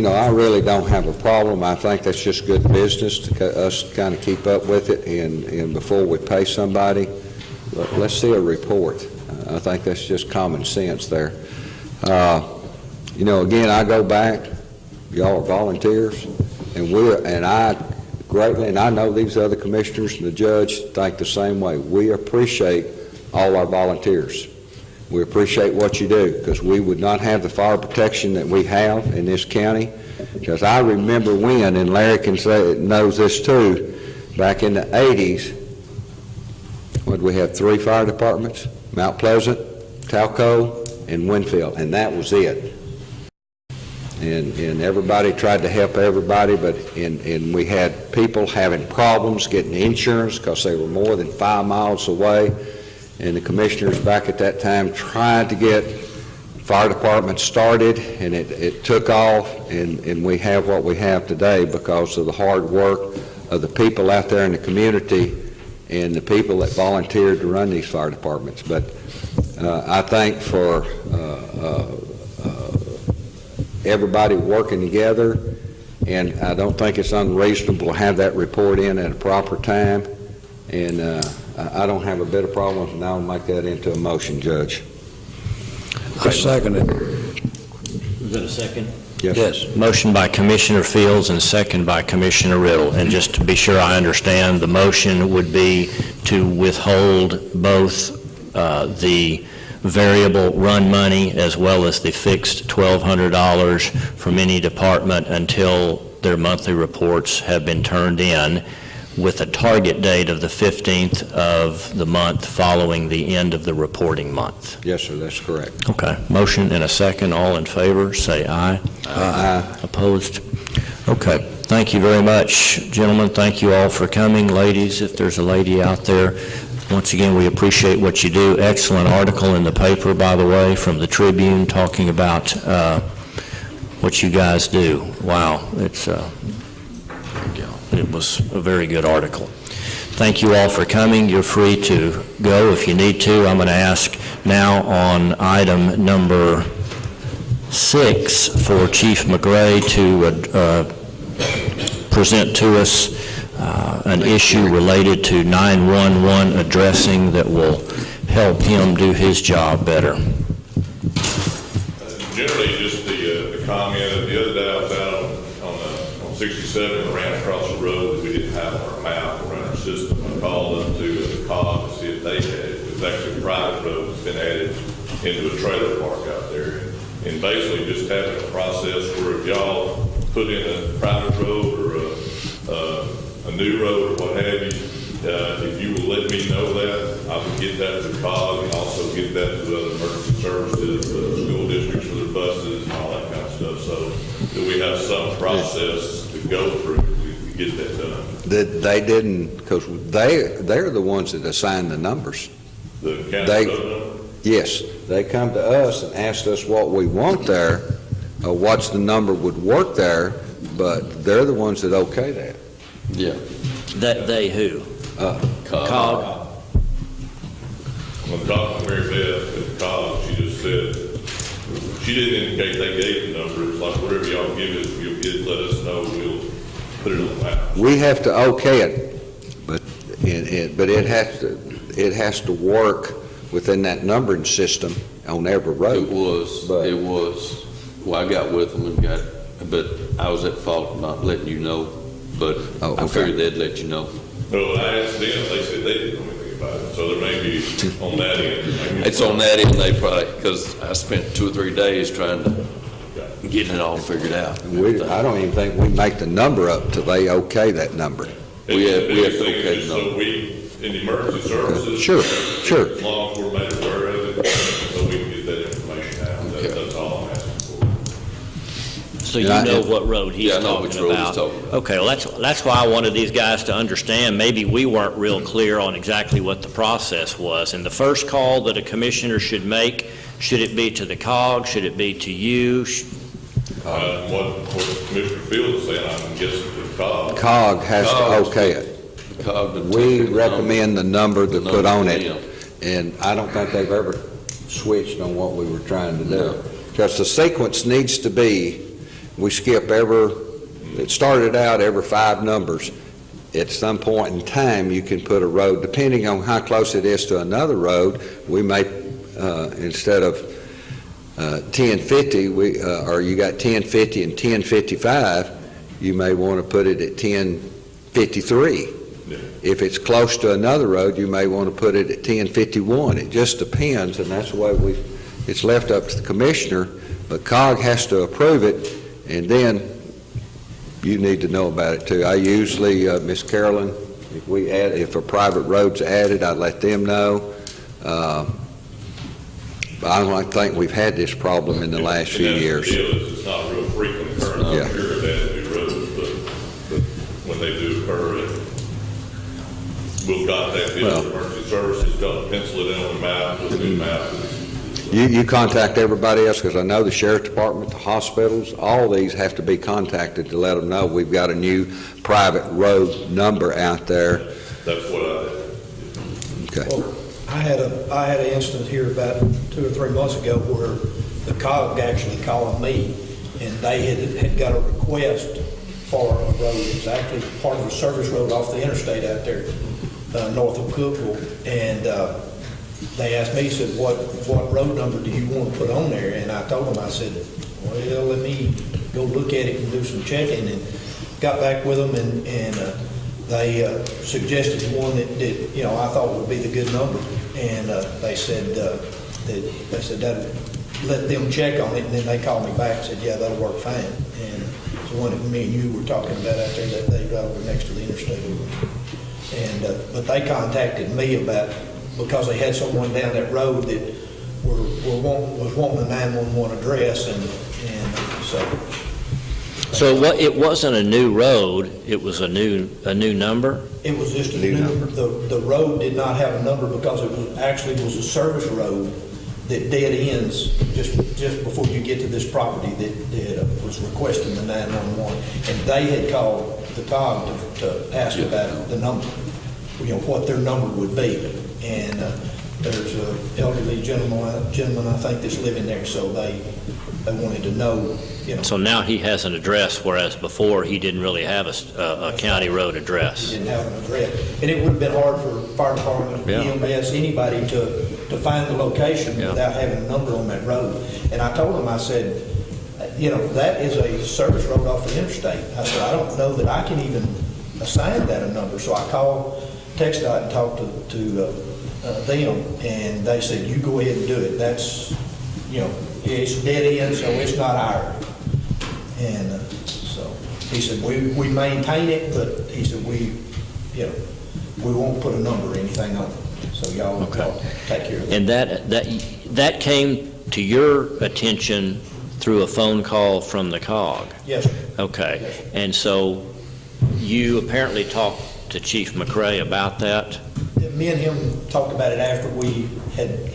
I really don't have a problem. I think that's just good business to us kind of keep up with it, and before we pay somebody, let's see a report. I think that's just common sense there. Again, I go back, y'all are volunteers, and I greatly, and I know these other commissioners and the judge think the same way. We appreciate all our volunteers. We appreciate what you do, because we would not have the fire protection that we have in this county. Because I remember when, and Larry can say, knows this too, back in the 80s, what we had 3 fire departments, Mount Pleasant, Talco, and Winfield, and that was it. And everybody tried to help everybody, but and we had people having problems getting insurance because they were more than 5 miles away. And the commissioners back at that time tried to get fire departments started, and it took off, and we have what we have today because of the hard work of the people out there in the community and the people that volunteered to run these fire departments. But I think for everybody working together, and I don't think it's unreasonable to have that report in at a proper time, and I don't have a bit of problem, and I'll make that into a motion, Judge. I second it. Is that a second? Yes. Motion by Commissioner Fields and second by Commissioner Riddle. And just to be sure I understand, the motion would be to withhold both the variable run money as well as the fixed $1,200 from any department until their monthly reports have been turned in, with a target date of the 15th of the month following the end of the reporting month. Yes, sir, that's correct. Okay, motion and a second. All in favor, say aye. Aye. Opposed? Okay, thank you very much, gentlemen. Thank you all for coming. Ladies, if there's a lady out there, once again, we appreciate what you do. Excellent article in the paper, by the way, from the Tribune, talking about what you guys do. Wow, it was a very good article. Thank you all for coming. You're free to go if you need to. I'm going to ask now on item number 6 for Chief McRae to present to us an issue related to 911 addressing that will help him do his job better. Generally, just the comment, the other day I was out on 67 and ran across the road that we didn't have on our map or in our system. I called up to the COG to see if they had it. It was actually a private road that's been added into a trailer park out there. And basically just having a process where if y'all put in a private road or a new road or what have you, if you will let me know that, I will get that to COG and also get that to other emergency services, school districts for their buses and all that kind of stuff, so that we have some process to go through to get that done. They didn't, because they're the ones that assign the numbers. The county road number? Yes, they come to us and ask us what we want there, or what's the number would work there, but they're the ones that okay that. Yeah. They who? COG. When talking to Mary Beth at the COG, she just said, she didn't indicate they gave the number. It's like whatever y'all give us, you'll get, let us know, we'll put it on the map. We have to okay it, but it has to work within that numbering system on every road. It was, well, I got with them and but I was at fault of not letting you know, but Oh, okay. I figured they'd let you know. Well, I asked them, they said they didn't know anything about it, so there may be on that end. It's on that end, they probably, because I spent 2 or 3 days trying to get it all figured out. I don't even think we make the number up till they okay that number. We have to Anything okay just the so number. we, in the emergency services. Sure. As long as we're made aware of it, so we can get that information out. That's all I'm asking for. So you know what road he's Yeah, I know talking which road he's about. talking about. Okay, well, that's why I wanted these guys to understand. Maybe we weren't real clear on exactly what the process was. And the first call that a commissioner should make, should it be to the COG? Should it be to you? What Commissioner Field is saying, I'm guessing to the COG. COG has to okay it. We recommend the number to put on it, and I don't think they've ever switched on what we were trying to do. Because the sequence needs to be, we skip it started out every 5 numbers. At some point in time, you can put a road, depending on how close it is to another road, we may, instead of 1050, or you got 1050 and 1055, you may want to put it at 1053. If it's close to another road, you may want to put it at 1051. It just depends, and that's the way it's left up to the commissioner, but COG has to approve it, and then you need to know about it too. I usually, Miss Carolyn, if a private road's added, I let them know. But I don't think we've had this problem in the last few years. It's not a real frequent occurrence. I'm sure that new roads, but when they do occur, we'll contact the other emergency services, pencil it in on the map, with a new map. You contact everybody else, because I know the sheriff department, the hospitals, all these have to be contacted to let them know we've got a new private road number out there. That's what I did. Okay. Well, I had an incident here about 2 or 3 months ago where the COG actually called me, and they had got a request for a road. It was actually part of a service road off the interstate out there, north of Cookville, and they asked me, said, what road number do you want to put on there? And I told them, I said, well, let me go look at it and do some checking, and got back with them, and they suggested one that, you know, I thought would be the good number. And they said that let them check on it, and then they called me back and said, yeah, that'll work fine. And it's the one that me and you were talking about out there that they got over next to the interstate. And, but they contacted me about, because they had someone down that road that was wanting a 911 address, and so. So it wasn't a new road, it was a new number? It was just a new number. The road did not have a number because it was a service road that dead ends just before you get to this property that was requesting the 911. And they had called the COG to ask about the number, you know, what their number would be. And there's an elderly gentleman, I think, that's living there, so they wanted to know, you know. So now he has an address, whereas before he didn't really have a county road address. He didn't have an address. And it would have been hard for fire department, Yeah. EMS, anybody to find the location Yeah. without having a number on that road. And I told him, I said, you know, that is a service road off the interstate. I said, I don't know that I can even assign that a number. So I called TxDOT and talked to them, and they said, you go ahead and do it. That's, you know, it's dead end, so it's not ours. And so he said, we maintain it, but he said, we won't put a number or anything on it. So y'all take care of it. And that came to your attention through a phone call from the COG? Yes, sir. Okay. Yes, sir. And so you apparently talked to Chief McRae about that? Me and him talked about it after we had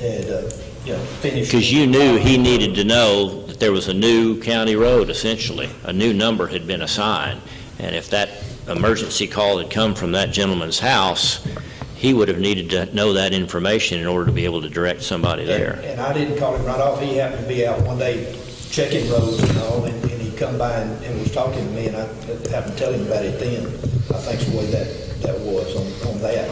finished. Because you knew he needed to know that there was a new county road, essentially. A new number had been assigned. And if that emergency call had come from that gentleman's house, he would have needed to know that information in order to be able to direct somebody there. And I didn't call him right off. He happened to be out one day checking roads and all, and he come by and was talking to me, and I happened to tell him about it then. I think it's the way that was on that.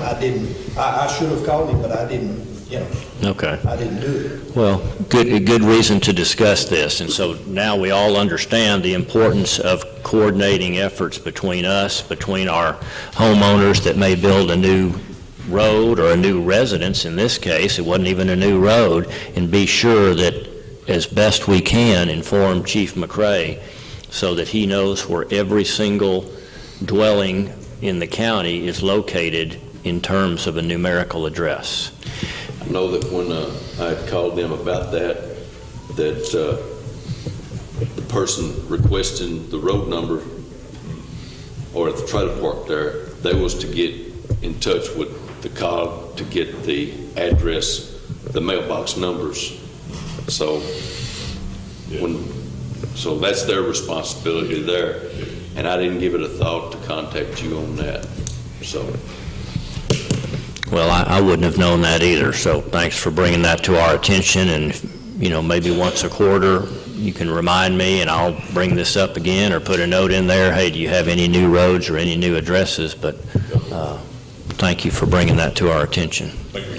I should have called him, but I didn't, you know. Okay. I didn't do it. Well, good reason to discuss this. And so now we all understand the importance of coordinating efforts between us, between our homeowners that may build a new road or a new residence. In this case, it wasn't even a new road, and be sure that as best we can inform Chief McRae so that he knows where every single dwelling in the county is located in terms of a numerical address. I know that when I had called them about that the person requesting the road number or at the trailer park there, they was to get in touch with the COG to get the address, the mailbox numbers. So so that's their responsibility there. And I didn't give it a thought to contact you on that. So. Well, I wouldn't have known that either, so thanks for bringing that to our attention. And, you know, maybe once a quarter you can remind me and I'll bring this up again or put a note in there, hey, do you have any new roads or any new addresses? But thank you for bringing that to our attention. Thank you.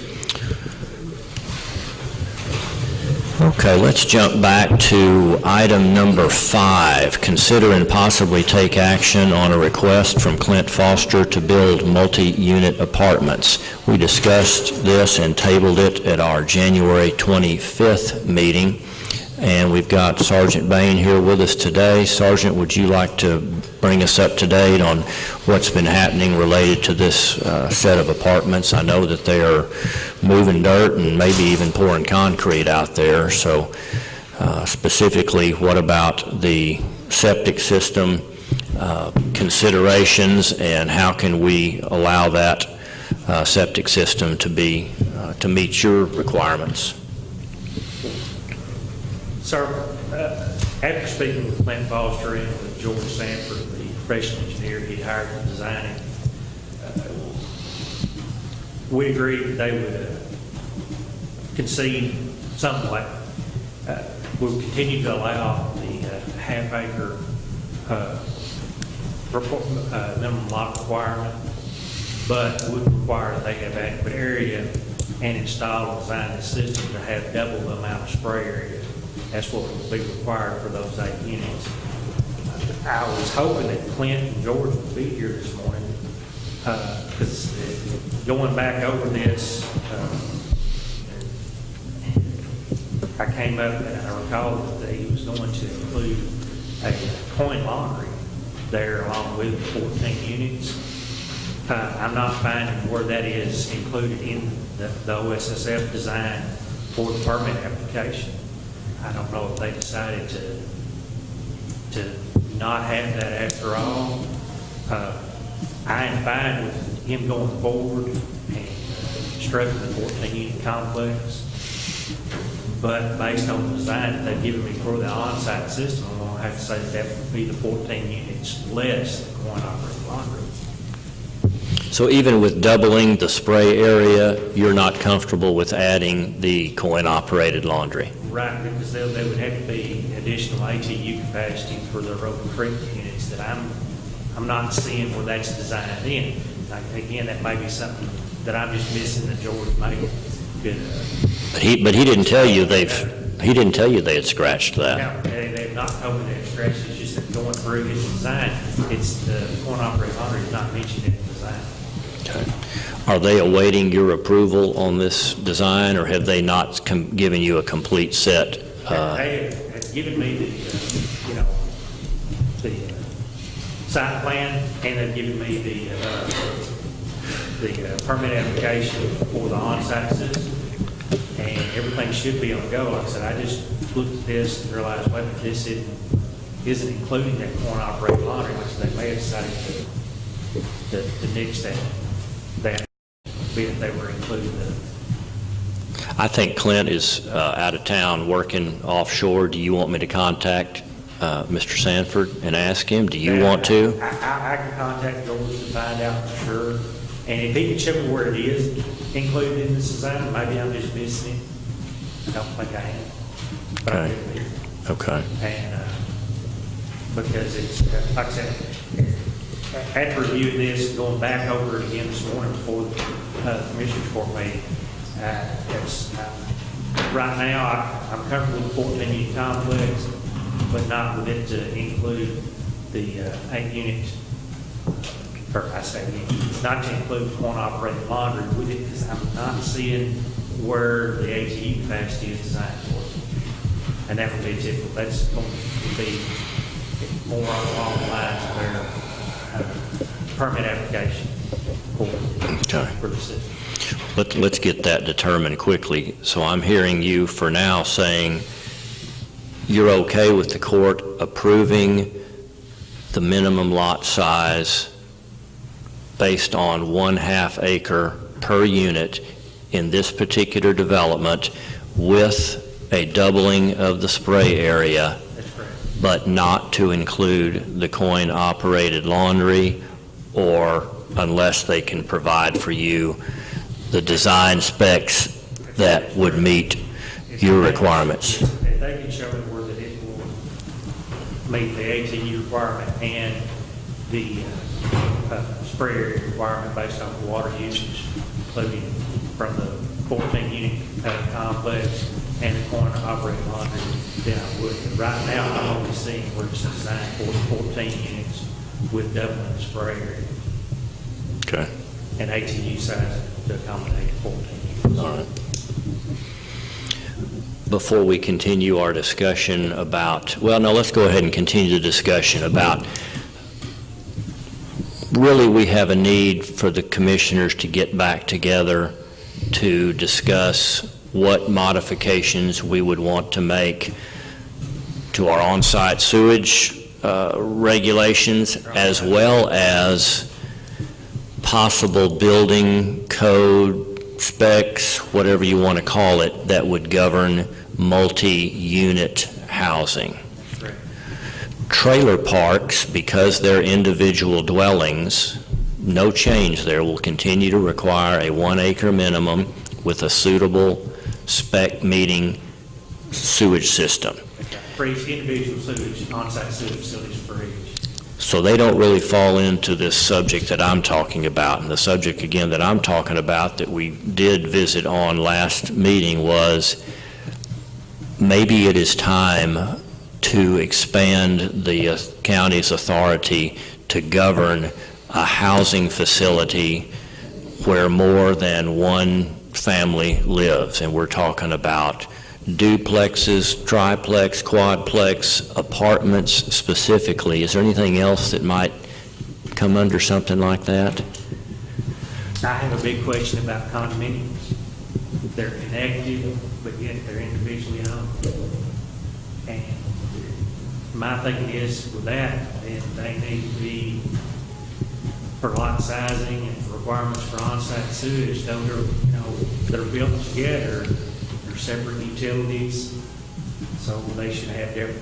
Okay, let's jump back to item number 5. Consider and possibly take action on a request from Clint Foster to build multi-unit apartments. We discussed this and tabled it at our January 25th meeting, and we've got Sergeant Bain here with us today. Sergeant, would you like to bring us up to date on what's been happening related to this set of apartments? I know that they are moving dirt and maybe even pouring concrete out there. So specifically, what about the septic system considerations, and how can we allow that septic system to be to meet your requirements? Sir, after speaking with Clint Foster and with George Sanford, the professional engineer he hired to design it, we agreed that they would concede somewhat. We'll continue to allow the half-acre minimum lot requirement, but would require that they have adequate area and install and design the system to have double the amount of spray area. That's what will be required for those 8 units. I was hoping that Clint and George would be here this morning Because going back over this, I came up and I recall that he was going to include a coin laundry there along with 14 units. I'm not finding where that is included in the OSSF design for the permit application. I don't know if they decided to not have that after all. I am fine with him going forward and constructing the 14-unit complex. But based on the design that they've given me for the on-site system, I'm going to have to say that would be the 14 units less the coin-operated laundry. So even with doubling the spray area, you're not comfortable with adding the coin-operated laundry? Right, because they would have to be additional ATU capacity for the Open Creek units that I'm not seeing where that's designed in. Like, again, that may be something that I'm just missing that George may could. But he didn't tell you they had scratched that. No, they've not told me they've scratched it. It's just that going through his design, it's the coin-operated laundry is not mentioned in the design. Okay. Are they awaiting your approval on this design, or have they not given you a complete set? They have given me the site plan, and they've given me the permit application for the on-site system, and everything should be on the go. Like I said, I just looked at this and realized, wait a minute, this isn't including that coin-operated laundry, which they may have decided to nix that bit they were including. I think Clint is out of town working offshore. Do you want me to contact Mr. Sanford and ask him? Do you want to? I can contact George to find out for sure. And if he can show me where it is included in this design, maybe I'm just missing it. I don't think I am. But I Okay. could be. Okay. And because it's, like I said, after reviewing this, going back over it again this morning before the Commissioners Court meeting, right now, I'm comfortable with the 14-unit complex, but not with it to include the 8-unit, or I say not to include coin-operated laundry with it, because I'm not seeing where the ATU capacity is designed for. And that would be typical. That's going to be more along the lines of their permit application for the system. Let's get that determined quickly. So I'm hearing you for now saying you're okay with the court approving the minimum lot size based on 1/2 acre per unit in this particular development with a doubling of the spray area, That's correct. but not to include the coin-operated laundry, or unless they can provide for you the design specs that would meet your requirements. If they can show me where that it will meet the ATU requirement and the spray area requirement based on the water usage, including from the 14-unit complex and the coin-operated laundry, then I would. But right now, I'm only seeing where it's designed for 14 units with doubling the spray area Okay. and ATU size to accommodate 14 units. All right. Before we continue our discussion about, well, no, let's go ahead and continue the discussion about, really, we have a need for the commissioners to get back together to discuss what modifications we would want to make to our on-site sewage regulations, as well as possible building code specs, whatever you want to call it, that would govern multi-unit housing. Correct. Trailer parks, because they're individual dwellings, no change there, will continue to require a 1 acre minimum with a suitable spec meeting sewage system. For each individual sewage, on-site sewage facilities for each. So they don't really fall into this subject that I'm talking about. And the subject, again, that I'm talking about that we did visit on last meeting was maybe it is time to expand the county's authority to govern a housing facility where more than one family lives, and we're talking about duplexes, triplex, quadplex, apartments specifically. Is there anything else that might come under something like that? I have a big question about condominiums. They're connected, but yet they're individually owned. And my thinking is with that, then they need to be, for lot sizing and for requirements for on-site sewage, those are, that are built together, they're separate utilities, so they should have different,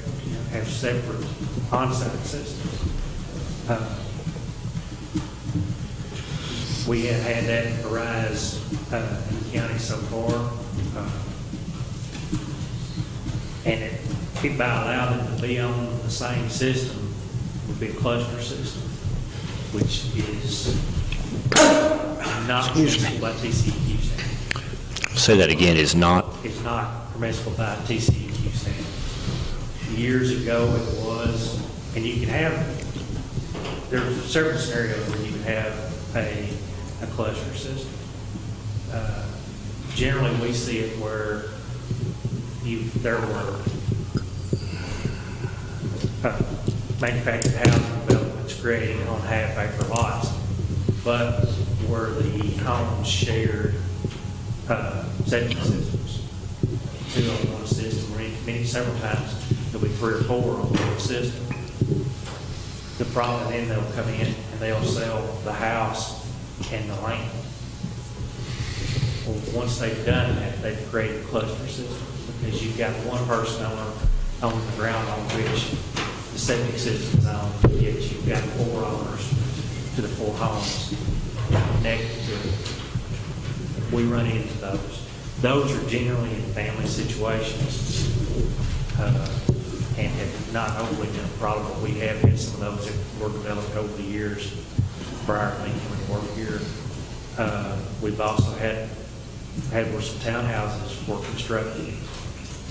have separate on-site systems. We have had that arise in the county so far, and if by allowing them to be on the same system, would be a cluster system, which is not permissible by TCEQ standard. Say that again, is not? It's not permissible by TCEQ standard. Years ago it was, and you can have, there's several scenarios where you can have a cluster system. Generally, we see it where there were manufactured housing developments created on half-acre lots, but where the homes shared septic systems, 2 on one system, or several times there'll be 3 or 4 on one system. The problem then they'll come in and they'll sell the house and the land. Well, once they've done that, they've created a cluster system because you've got one person on the ground on which the septic system's on, yet you've got 4 owners to the 4 homes connected to it. We run into those. Those are generally in family situations and have not overly been a problem, but we have had some of those that were developed over the years prior to me coming to work here. We've also had where some townhouses were constructed,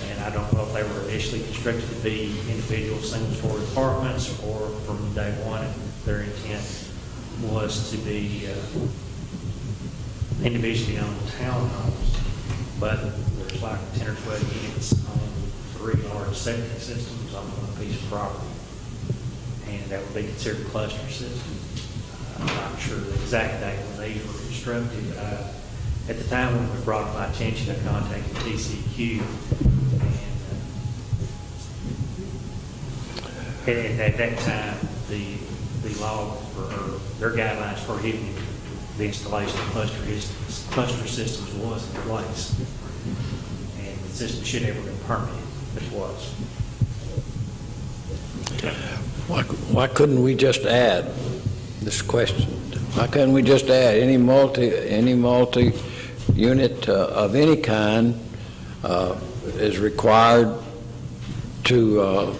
and I don't know if they were initially constructed to be individual single-story apartments or from day one their intent was to be individually owned townhomes, but there's like 10 or 12 units on 3 large septic systems on one piece of property, and that would be considered a cluster system. I'm not sure the exact date when these were constructed. At the time when it was brought to my attention, I contacted TCEQ, and at that time, the law or their guidelines for prohibiting the installation of cluster systems was in place, and the system should have been permitted, but it was. Why couldn't we just add this question? Why couldn't we just add any multi-unit of any kind is required to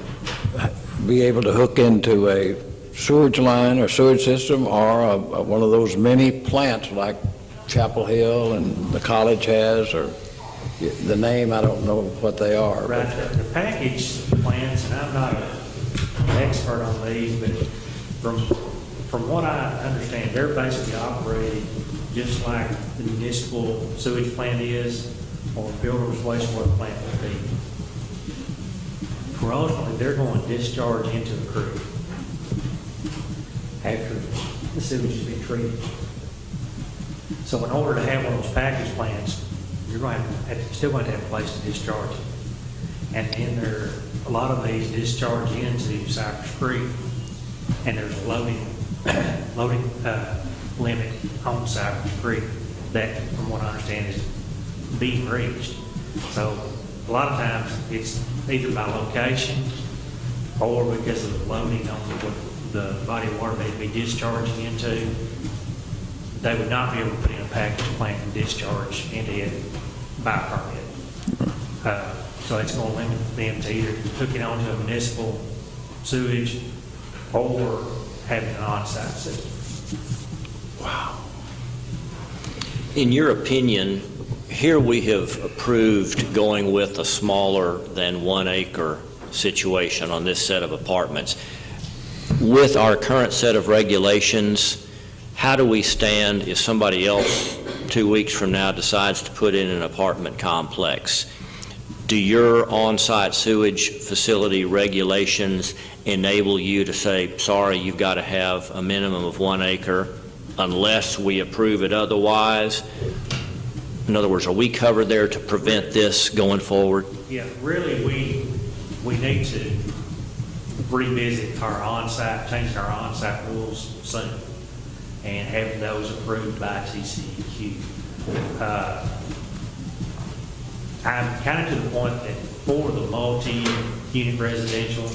be able to hook into a sewage line or sewage system or one of those mini plants like Chapel Hill and the college has, or the name, I don't know what they are. Right, the package plants, and I'm not an expert on these, but from what I understand, they're basically operated just like the municipal sewage plant is, or a builder's wastewater plant would be. Ultimately, they're going to discharge into the creek after the sewage has been treated. So in order to have one of those package plants, you're going to still going to have a place to discharge it. And then a lot of these discharge into Cypress Creek, and there's a loading limit on Cypress Creek that, from what I understand, is being reached. So a lot of times it's either by location or because of the loading on the body of water they'd be discharging into. They would not be able to put in a package plant and discharge into it by permit. So it's going to limit them to either hooking onto a municipal sewage or having an on-site system. Wow. In your opinion, here we have approved going with a smaller than 1 acre situation on this set of apartments. With our current set of regulations, how do we stand if somebody else 2 weeks from now decides to put in an apartment complex? Do your on-site sewage facility regulations enable you to say, sorry, you've got to have a minimum of 1 acre unless we approve it otherwise? In other words, are we covered there to prevent this going forward? Yeah, really, we need to revisit our on-site, change our on-site rules soon, and have those approved by TCEQ. I'm kind of to the point that for the multi-unit residential,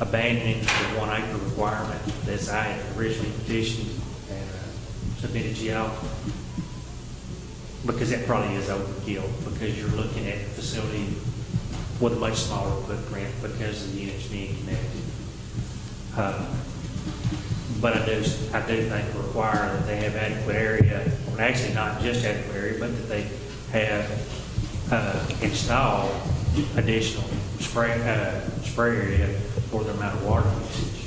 abandoning the 1 acre requirement that I had originally petitioned and submitted to y'all, because that probably is overkill, because you're looking at a facility with a much smaller footprint because of the units being connected. But I do think require that they have adequate area, well, actually not just adequate area, but that they have installed additional spray area for the amount of water usage.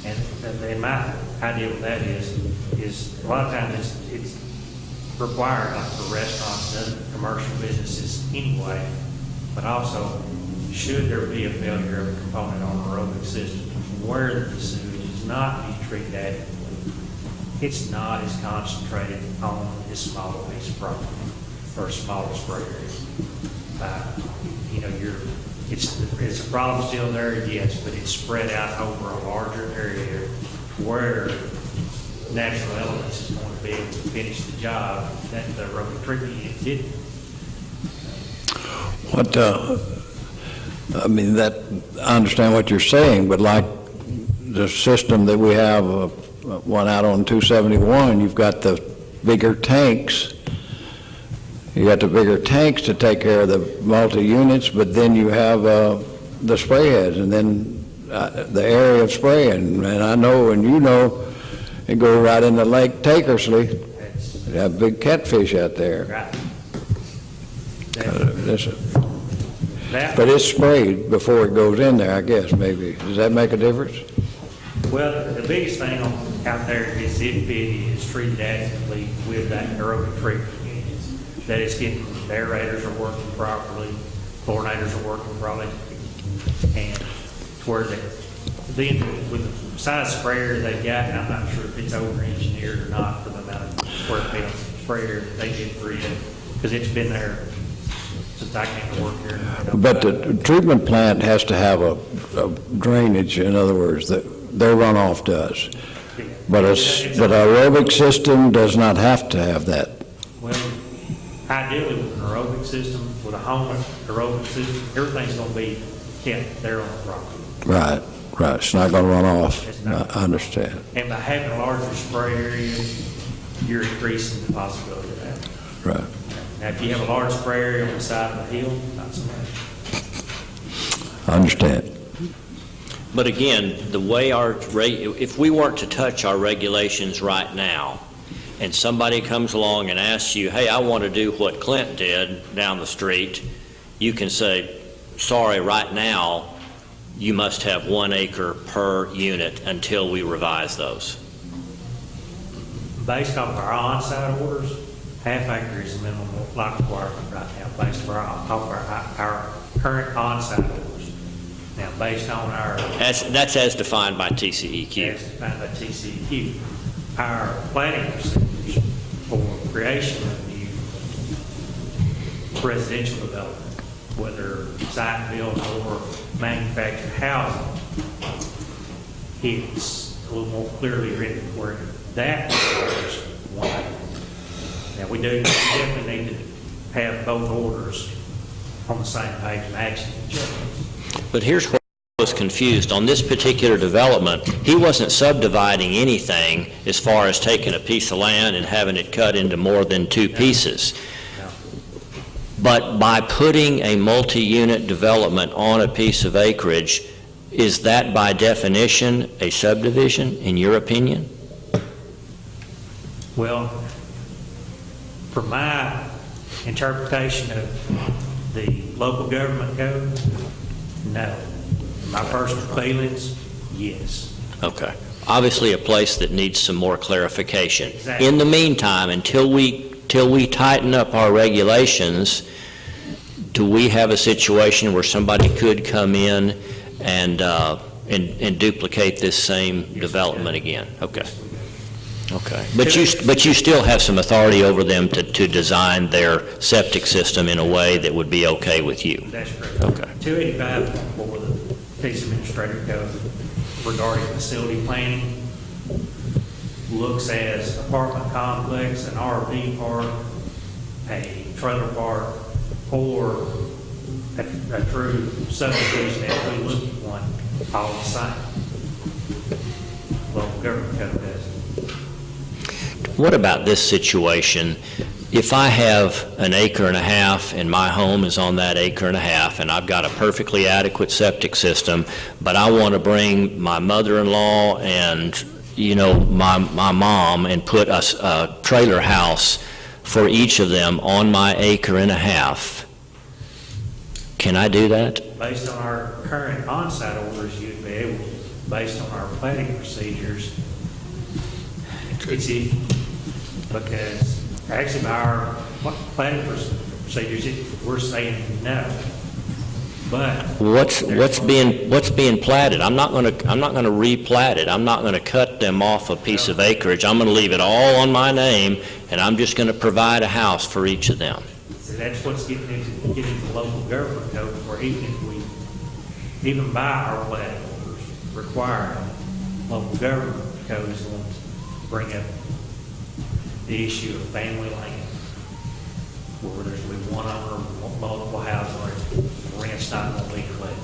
And my idea with that is a lot of times it's required, like for restaurants and commercial businesses anyway, but also should there be a failure of a component on the aerobic system where the sewage is not being treated adequately, it's not as concentrated on this smaller piece of property or smaller spray area. It's a problem still there, yes, but it's spread out over a larger area where natural elements is going to be able to finish the job that the aerobic treatment unit didn't. I mean, I understand what you're saying, but like the system that we have, one out on 271, you've got the bigger tanks. You got the bigger tanks to take care of the multi-units, but then you have the spray heads, and then the area of spraying. And I know, and you know, it goes right in the Lake Takersley. They have big catfish out there. Right. But it's sprayed before it goes in there, I guess, maybe. Does that make a difference? Well, the biggest thing out there is if it is treated adequately with that aerobic treatment unit, that it's getting, the aerators are working properly, chlorinators are working properly, and where then with the size sprayer they got, and I'm not sure if it's over-engineered or not for the amount of square feet of sprayer that they did for it, because it's been there since I came to work here. But the treatment plant has to have a drainage, in other words, that their runoff does. But an aerobic system does not have to have that. Well, ideally with an aerobic system, with a home aerobic system, everything's going to be kept there on the property. Right. It's not going to run off. I understand. And by having a larger spray area, you're increasing the possibility of that. Right. Now, if you have a large spray area on the side of the hill, not so much. I understand. But again, the way if we weren't to touch our regulations right now, and somebody comes along and asks you, hey, I want to do what Clint did down the street, you can say, sorry, right now, you must have 1 acre per unit until we revise those. Based off our on-site orders, half acre is the minimum lot requirement right now, based off our current on-site orders. Now, based on our... That's as defined by TCEQ. As defined by TCEQ. Our planning procedures for creation of new residential development, whether site built or manufactured housing, it's a little more clearly written where that requires 1 acre. Now, we do definitely need to have both orders on the same page matching each other. But here's where I was confused. On this particular development, he wasn't subdividing anything as far as taking a piece of land and having it cut into more than 2 pieces. No. But by putting a multi-unit development on a piece of acreage, is that by definition a subdivision, in your opinion? Well, from my interpretation of the local government code, no. My personal feelings, yes. Okay. obviously a place that needs some more clarification. Exactly. In the meantime, until we tighten up our regulations, do we have a situation where somebody could come in and duplicate this same development again? Okay. Okay. But you still have some authority over them to design their septic system in a way that would be okay with you? That's correct. Okay. 285.4 of the Case Administrative Code regarding facility planning looks as apartment complex, an RV park, a trailer park, or a true subdivision as we look at one, all the same. Local government code does. What about this situation? If I have an acre and a half and my home is on that acre and a half and I've got a perfectly adequate septic system, but I want to bring my mother-in-law and, my mom and put a trailer house for each of them on my acre and a half, can I do that? Based on our current on-site orders, you'd be able, based on our planning procedures, it's easy. Because actually by our planning procedures, we're saying no. But What's being platted? I'm not going to replat it. I'm not going to cut them off a piece of acreage. I'm going to leave it all on my name, and I'm just going to provide a house for each of them. so that's what's getting into the local government code, where even by our planning orders requiring local government code is going to bring up the issue of family land, where there's going to be one owner, multiple houses, or rent's not going to be collected.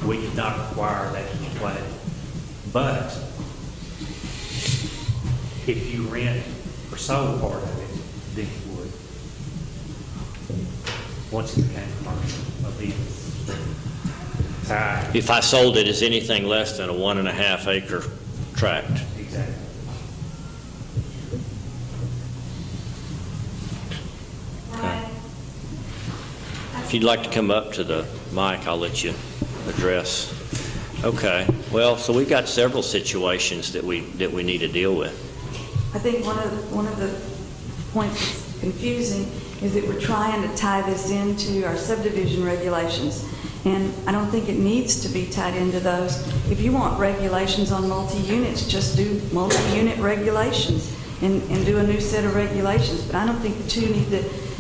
We did not require that to be platted. But if you rent or sold part of it, then you would. Once it became commercial, of the time. If I sold it as anything less than a 1.5 acre tract. Exactly. If you'd like to come up to the mic, I'll let you address. Okay. Well, so we've got several situations that we need to deal with. I think one of the points that's confusing is that we're trying to tie this into our subdivision regulations. And I don't think it needs to be tied into those. If you want regulations on multi-units, just do multi-unit regulations and do a new set of regulations. But I don't think the two need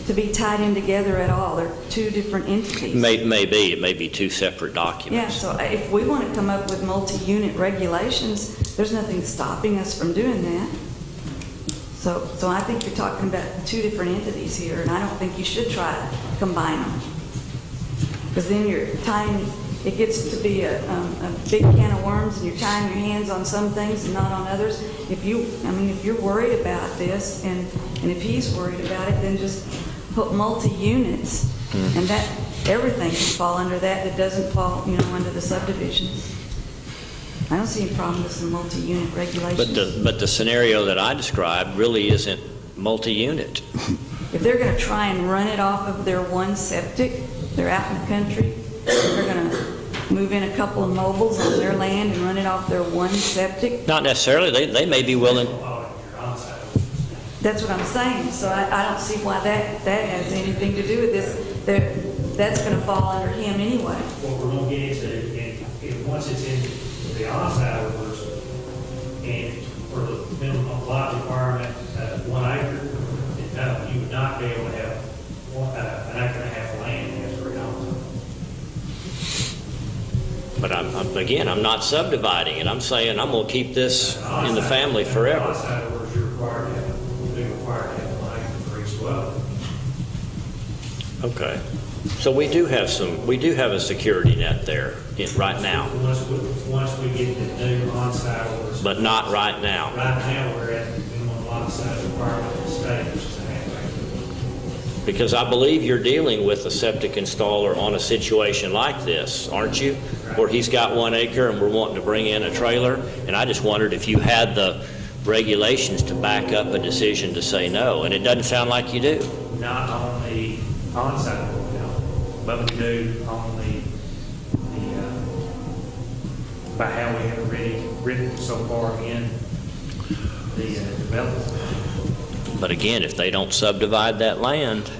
to be tied in together at all. They're two different entities. It may be two separate Yeah, documents. so if we want to come up with multi-unit regulations, there's nothing stopping us from doing that. So I think you're talking about two different entities here, and I don't think you should try to combine them. Because then it gets to be a big can of worms, and you're tying your hands on some things and not on others. If you're worried about this, and if he's worried about it, then just put multi-units, and that everything can fall under that. That doesn't fall, under the subdivisions. I don't see any problem with some multi-unit regulations. But the scenario that I described really isn't multi-unit. If they're going to try and run it off of their one septic, they're out in the country, they're going to move in a couple of mobiles on their land and run it off their one septic. Not necessarily. They may be willing. That's what I'm saying. So I don't see why that has anything to do with this. That's going to fall under him anyway. What we're going to get into, once it's in the on-site orders, and for the minimum lot requirement, 1 acre, then no, you would not be able to have an acre and a half of land as for an But I'm not subdividing it. I'm saying I'm going to keep this in the family forever. On-site orders, you're required to have, will be required to have 1 acre for each dwelling. Okay. So we do have a security net there right now, Once we get the new on-site orders. but not right now. Right now, we're at the minimum lot size requirement of the state, which is a half acre. Because I believe you're dealing with a septic installer on a situation like this, aren't you? Where he's got 1 acre and we're wanting to bring in a trailer, and I just wondered if you had the regulations to back up a decision to say no, and it doesn't sound like you do. Not on the on-site order, no, but we do on the by how we have already written so far in the development. But again, if they don't subdivide that land,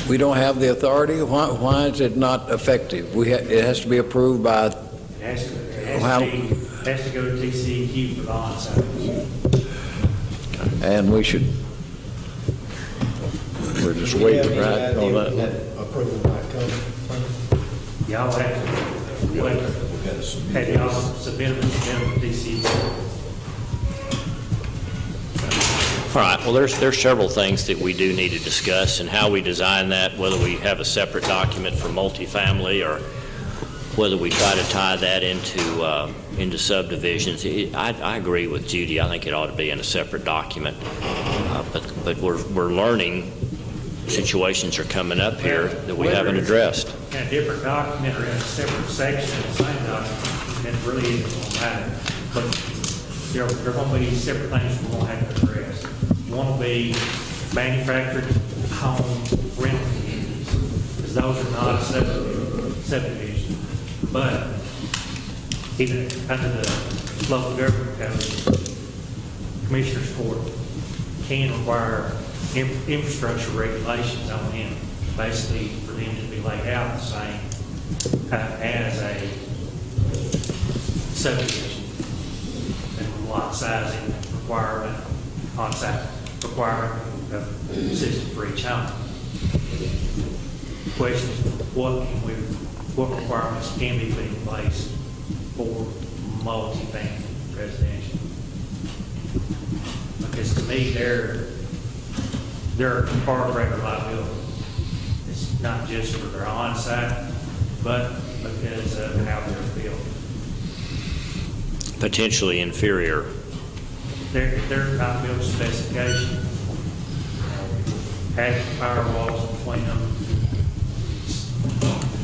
We don't have the authority? Why is it not effective? It has to be approved by, It has to go to TCEQ for the on-site. and we're just waiting, right, on that? Approval might come from. Y'all have to, have y'all submit them to TCEQ. all right, well, there's several things that we do need to discuss, and how we design that, whether we have a separate document for multifamily or whether we try to tie that into subdivisions. I agree with Judy. I think it ought to be in a separate document. But we're learning situations are coming up here that we haven't addressed. In a different document or in a separate section of the same document, it really isn't going to matter. But there are going to be separate things we're going to have to address. One will be manufactured home rental communities, because those are not a subdivision. But even under the local government code, Commissioners Court can require infrastructure regulations on them, basically for them to be laid out the same as a subdivision, and lot sizing requirement, on-site requirement of system for each home. The question is, what requirements can be put in place for multi-family residential? Because to me, they're far greater liability. It's not just for their on-site, but because of how they're built. Potentially inferior. They're not built to specification. Having firewalls between them,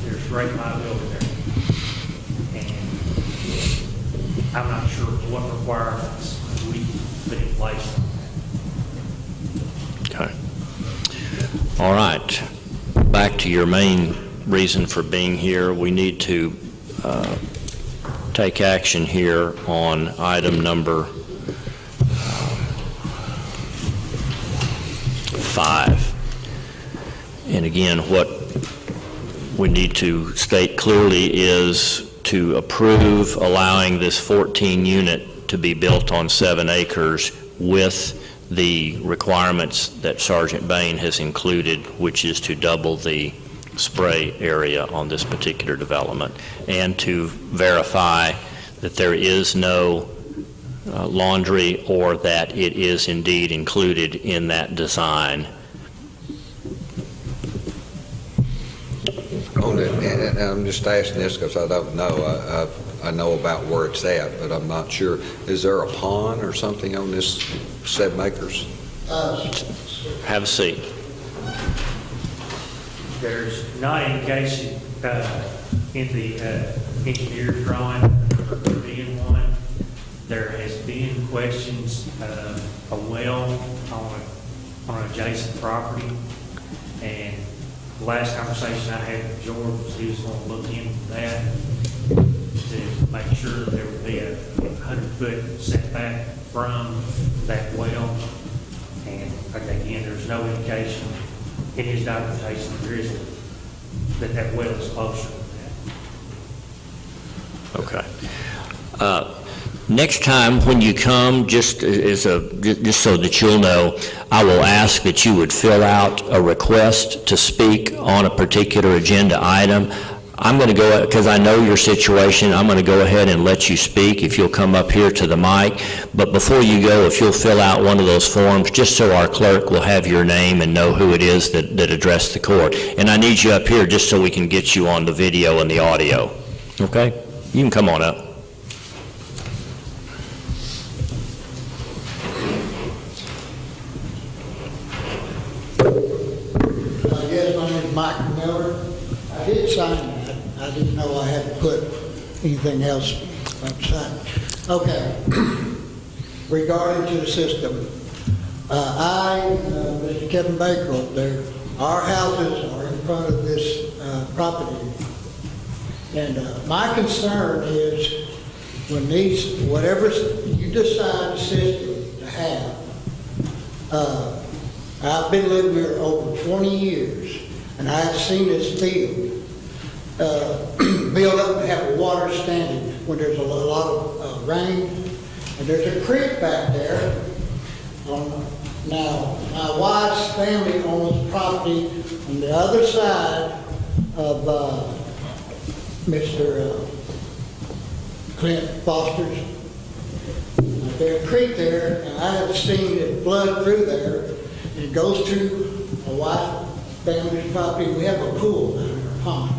there's great liability there. And I'm not sure what requirements we put in place on that. Okay. All right. Back to your main reason for being here. We need to take action here on item number 5. And again, what we need to state clearly is to approve allowing this 14 unit to be built on 7 acres with the requirements that Sergeant Bain has included, which is to double the spray area on this particular development, and to verify that there is no laundry, or that it is indeed included in that design. And I'm just asking this because I don't know. I know about where it's at, but I'm not sure. Is there a pond or something on this 7 acres? Have a seat. There's not indication in the engineer's drawing for there being one. There has been questions of a well on an adjacent property, and the last conversation I had with George was he was going to look into that to make sure that there would be a 100-foot setback from that well. And again, there's no indication in his documentation that there is that well is closer to that. Okay. Next time when you come, just so that you'll know, I will ask that you would fill out a request to speak on a particular agenda item. I'm going to go, because I know your situation, I'm going to go ahead and let you speak if you'll come up here to the mic. But before you go, if you'll fill out one of those forms, just so our clerk will have your name and know who it is that addressed the court. And I need you up here just so we can get you on the video and the audio. Okay? You can come on up. Yes, my name is Mike Miller. I did sign that. I didn't know I had to put anything else outside. Okay. Regarding to the system, Mr. Kevin Baker up there, our houses are in front of this property. And my concern is when these, whatever you decide the system to have, I've been living here over 20 years, and I've seen this field build up and have a water standing when there's a lot of rain. And there's a creek back there. Now, my wife's family owns property on the other side of Mr. Clint Foster's. There's a creek there, and I have seen it flood through there. And it goes to my wife's family's property. We have a pool down there, a pond.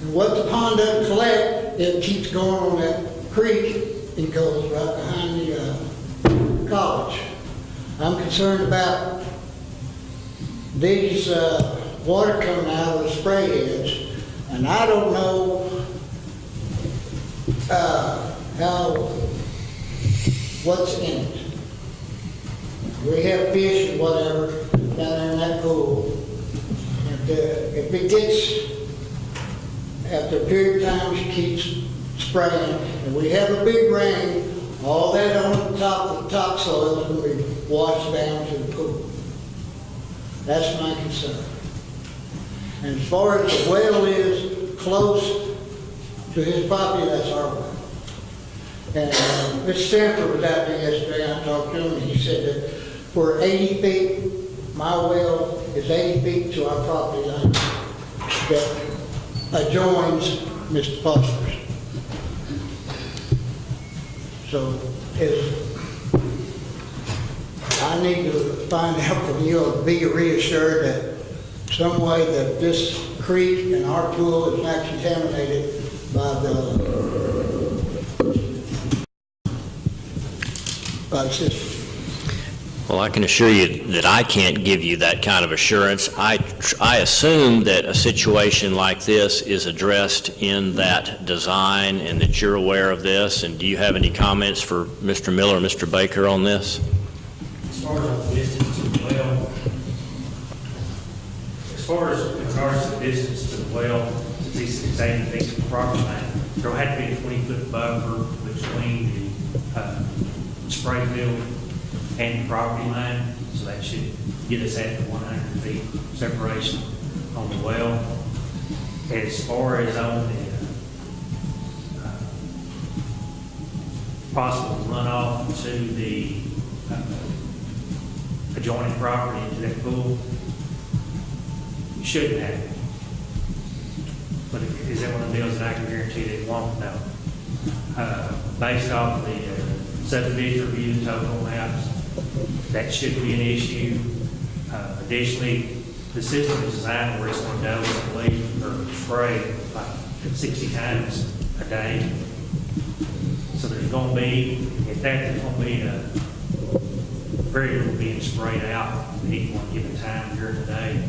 And what the pond doesn't collect, it keeps going on that creek and goes right behind the college. I'm concerned about these water coming out of the spray heads, and I don't know what's in it. We have fish and whatever down there in that pool. And if it gets, after a period of time, it keeps spraying, and we have a big rain, all that on the topsoil is going to be washed down to the pool. That's my concern. And as far as the well is close to his property, that's our well. And Mr. Sanford was out there yesterday, I talked to him, and he said that we're 80 feet, my well is 80 feet to our property line that adjoins Mr. Foster's. So I need to find out from you, or be reassured that some way that this creek and our pool is not contaminated by the system. Well, I can assure you that I can't give you that kind of assurance. I assume that a situation like this is addressed in that design and that you're aware of this. And do you have any comments for Mr. Miller or Mr. Baker on this? As far as the distance to the well, as far as in regards to the distance to the well, since it's 80 feet from the property line, there will have to be a 20-foot buffer between the spray field and the property line, so that should get us at the 100 feet separation on the well. As far as on the possible runoff to the adjoining property into that pool, you shouldn't have it. But is that one of the deals that I can guarantee that it won't? No. Based off the subdivision review total maps, that shouldn't be an issue. Additionally, the system is designed where it's going to dose and leave or spray like 60 times a day. So there's going to be, at that, there's going to be very little being sprayed out at any one given time during the day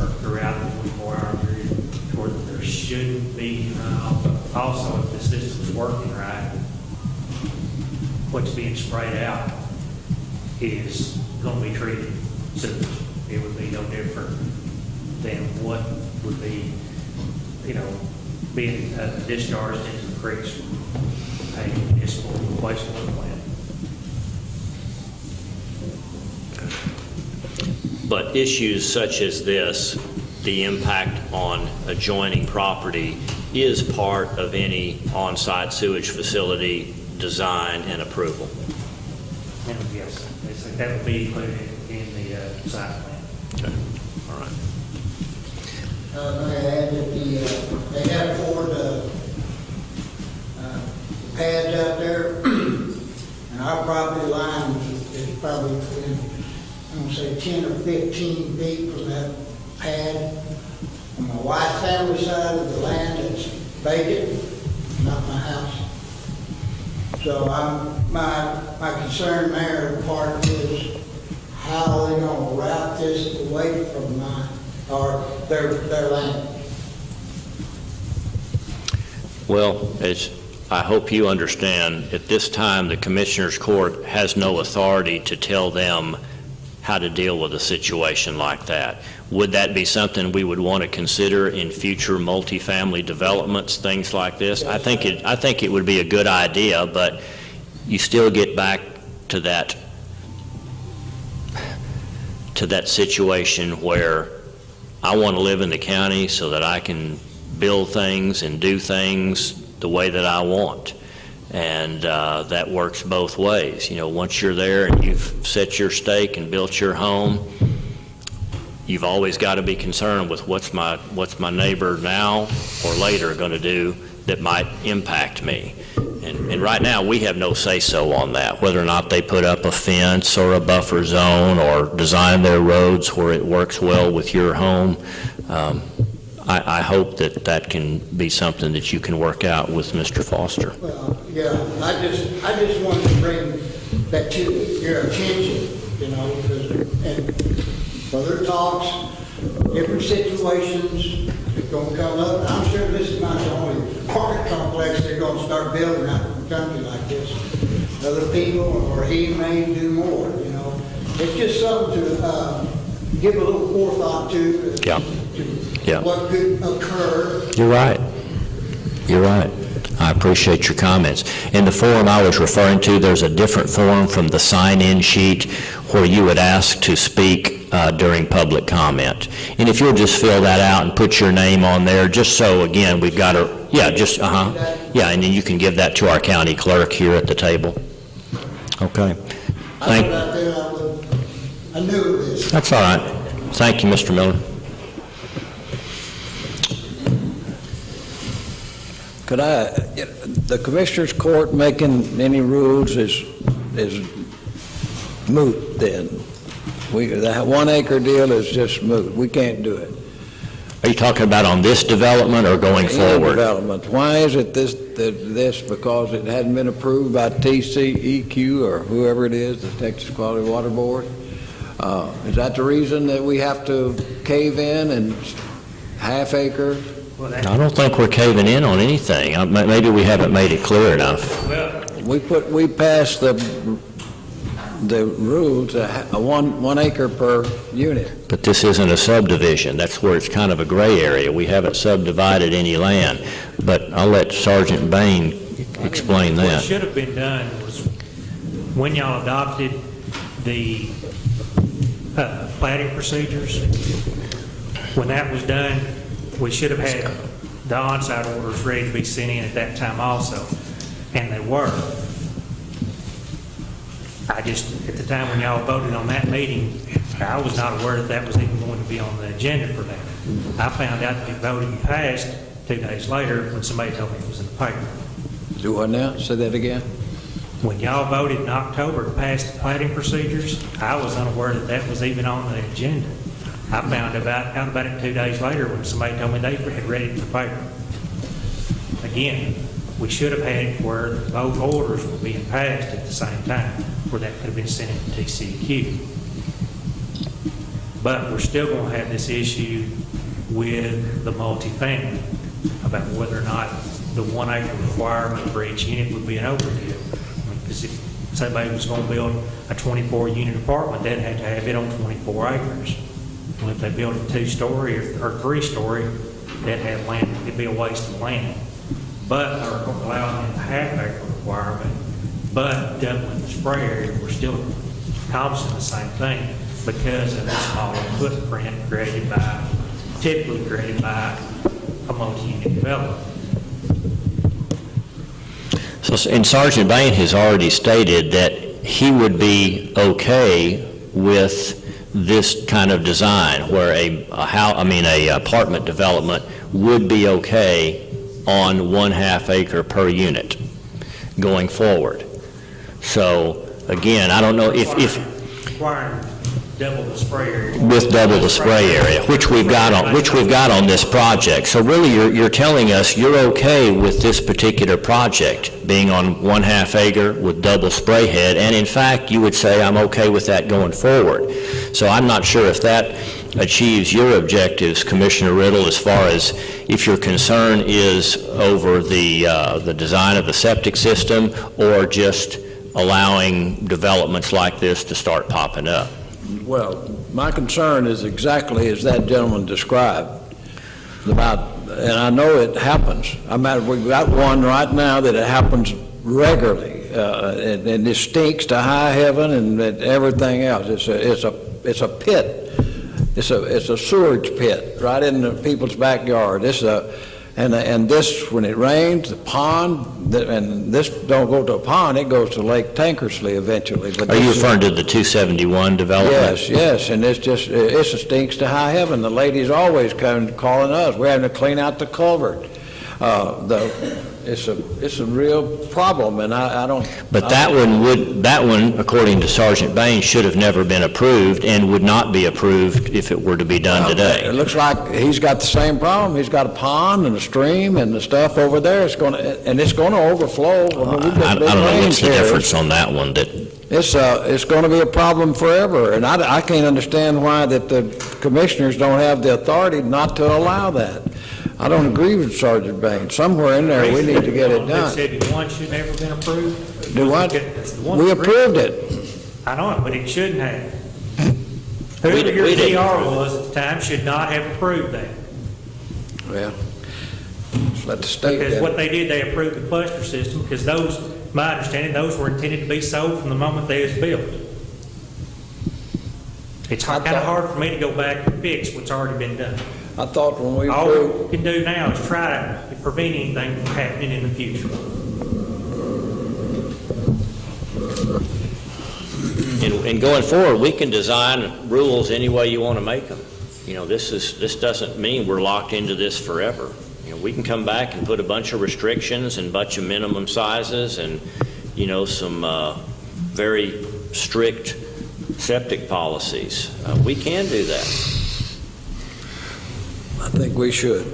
or throughout the 24-hour period, where there shouldn't be runoff. Also, if the system's working right, what's being sprayed out is going to be treated sewage. It would be no different than what would be, being discharged into the creeks from a municipal wastewater plant. But issues such as this, the impact on adjoining property, is part of any on-site sewage facility design and approval. And yes, that would be included in the site plan. Okay, all right. May I add that they have poured pads out there, and our property line is probably within, I'm going to say 10 or 15 feet from that pad. On my wife's family side of the land, it's vacant, not my house. So my concern there, part is how are they going to route this away from their land? Well, as I hope you understand, at this time, the Commissioners Court has no authority to tell them how to deal with a situation like that. Would that be something we would want to consider in future multifamily developments, things like this? I think it would be a good idea, but you still get back to that situation where I want to live in the county so that I can build things and do things the way that I want. And that works both ways. You know, once you're there and you've set your stake and built your home, you've always got to be concerned with what's my neighbor now or later going to do that might impact me. And right now, we have no say-so on that, whether or not they put up a fence or a buffer zone or design their roads where it works well with your home. I hope that can be something that you can work out with Mr. Foster. Well, yeah, I just wanted to bring that to your attention, you know, and further talks, different situations are going to come up. I'm sure this is not the only apartment complex they're going to start building out in the country like this. Other people, or he may do more, you know. It's just something to give a little forethought to. Yeah. Yeah. What could occur. You're right. You're right. I appreciate your comments. In the form I was referring to, there's a different form from the sign-in sheet where you would ask to speak during public comment. And if you'll just fill that out and put your name on there, just so, again, we've got to, yeah, just, yeah, and then you can give that to our county clerk here at the table. Okay. I knew this. That's all right. Thank you, Mr. Miller. Could the Commissioners Court making any rules is moot then? That 1 acre deal is just moot. We can't do it. Are you talking about on this development or going forward? Development. Why is it this? Because it hadn't been approved by TCEQ or whoever it is, the Texas Quality Water Board? Is that the reason that we have to cave in and half acre? I don't think we're caving in on anything. Maybe we haven't made it clear enough. We passed the rules, a 1 acre per unit. But this isn't a subdivision. That's where it's kind of a gray area. We haven't subdivided any land. But I'll let Sergeant Bain explain that. What should have been done was when y'all adopted the platting procedures, when that was done, we should have had the on-site orders ready to be sent in at that time also, and they were. I just, at the time when y'all voted on that meeting, I was not aware that that was even going to be on the agenda for that. I found out that it voted and passed 2 days later when somebody told me it was in the paper. Do what now? Say that again. When y'all voted in October to pass the platting procedures, I was unaware that that was even on the agenda. I found out about it 2 days later when somebody told me they had read it in the paper. Again, we should have had it where both orders were being passed at the same time, where that could have been sent into TCEQ. But we're still going to have this issue with the multifamily about whether or not the 1 acre requirement for each unit would be an overkill. Because if somebody was going to build a 24-unit apartment, they'd have to have it on 24 acres. Well, if they built a 2-story or 3-story, they'd have land, it'd be a waste of land. But, or allowing them a half-acre requirement, but doubling the spray area, we're still accomplishing the same thing because of the smaller footprint typically created by a multi-unit development. So, and Sergeant Bain has already stated that he would be okay with this kind of design, where a apartment development would be okay on 1/2 acre per unit going forward. So again, I don't know if Requiring double the spray area. with double the spray area, which we've got on this project. So really, you're telling us you're okay with this particular project being on 1/2 acre with double spray head, and in fact, you would say I'm okay with that going forward. So I'm not sure if that achieves your objectives, Commissioner Riddle, as far as if your concern is over the design of the septic system or just allowing developments like this to start popping up. Well, my concern is exactly as that gentleman described about, and I know it happens. We've got one right now that it happens regularly, and it stinks to high heaven and everything else. It's a pit. It's a sewage pit right in the people's backyard. And this, when it rains, the pond, and this don't go to a pond, it goes to Lake Tankersley eventually. But Are you referring to the 271 development? Yes, and it stinks to high heaven. The ladies always come calling us. We're having to clean out the culvert. It's a real problem, and I don't. But that one, according to Sergeant Bain, should have never been approved and would not be approved if it were to be done today. It looks like he's got the same problem. He's got a pond and a stream and the stuff over there. It's going to overflow. I don't know what's the difference on that one. It's going to be a problem forever, and I can't understand why that the commissioners don't have the authority not to allow that. I don't agree with Sergeant Bain. Somewhere in there, we need to get it done. Said one should never been approved. Do what? We approved it. I know it, but it shouldn't have. Whoever your DR was at the time should not have approved that. Well, just let the state. Because what they did, they approved the cluster system, because those, my understanding, those were intended to be sold from the moment they was built. It's kind of hard for me to go back and fix what's already been done. I thought when we All approved. we can do now is try to prevent anything from happening in the future. And going forward, we can design rules any way you want to make them. You know, this doesn't mean we're locked into this forever. You know, we can come back and put a bunch of restrictions and a bunch of minimum sizes and, you know, some very strict septic policies. We can do that. I think we should.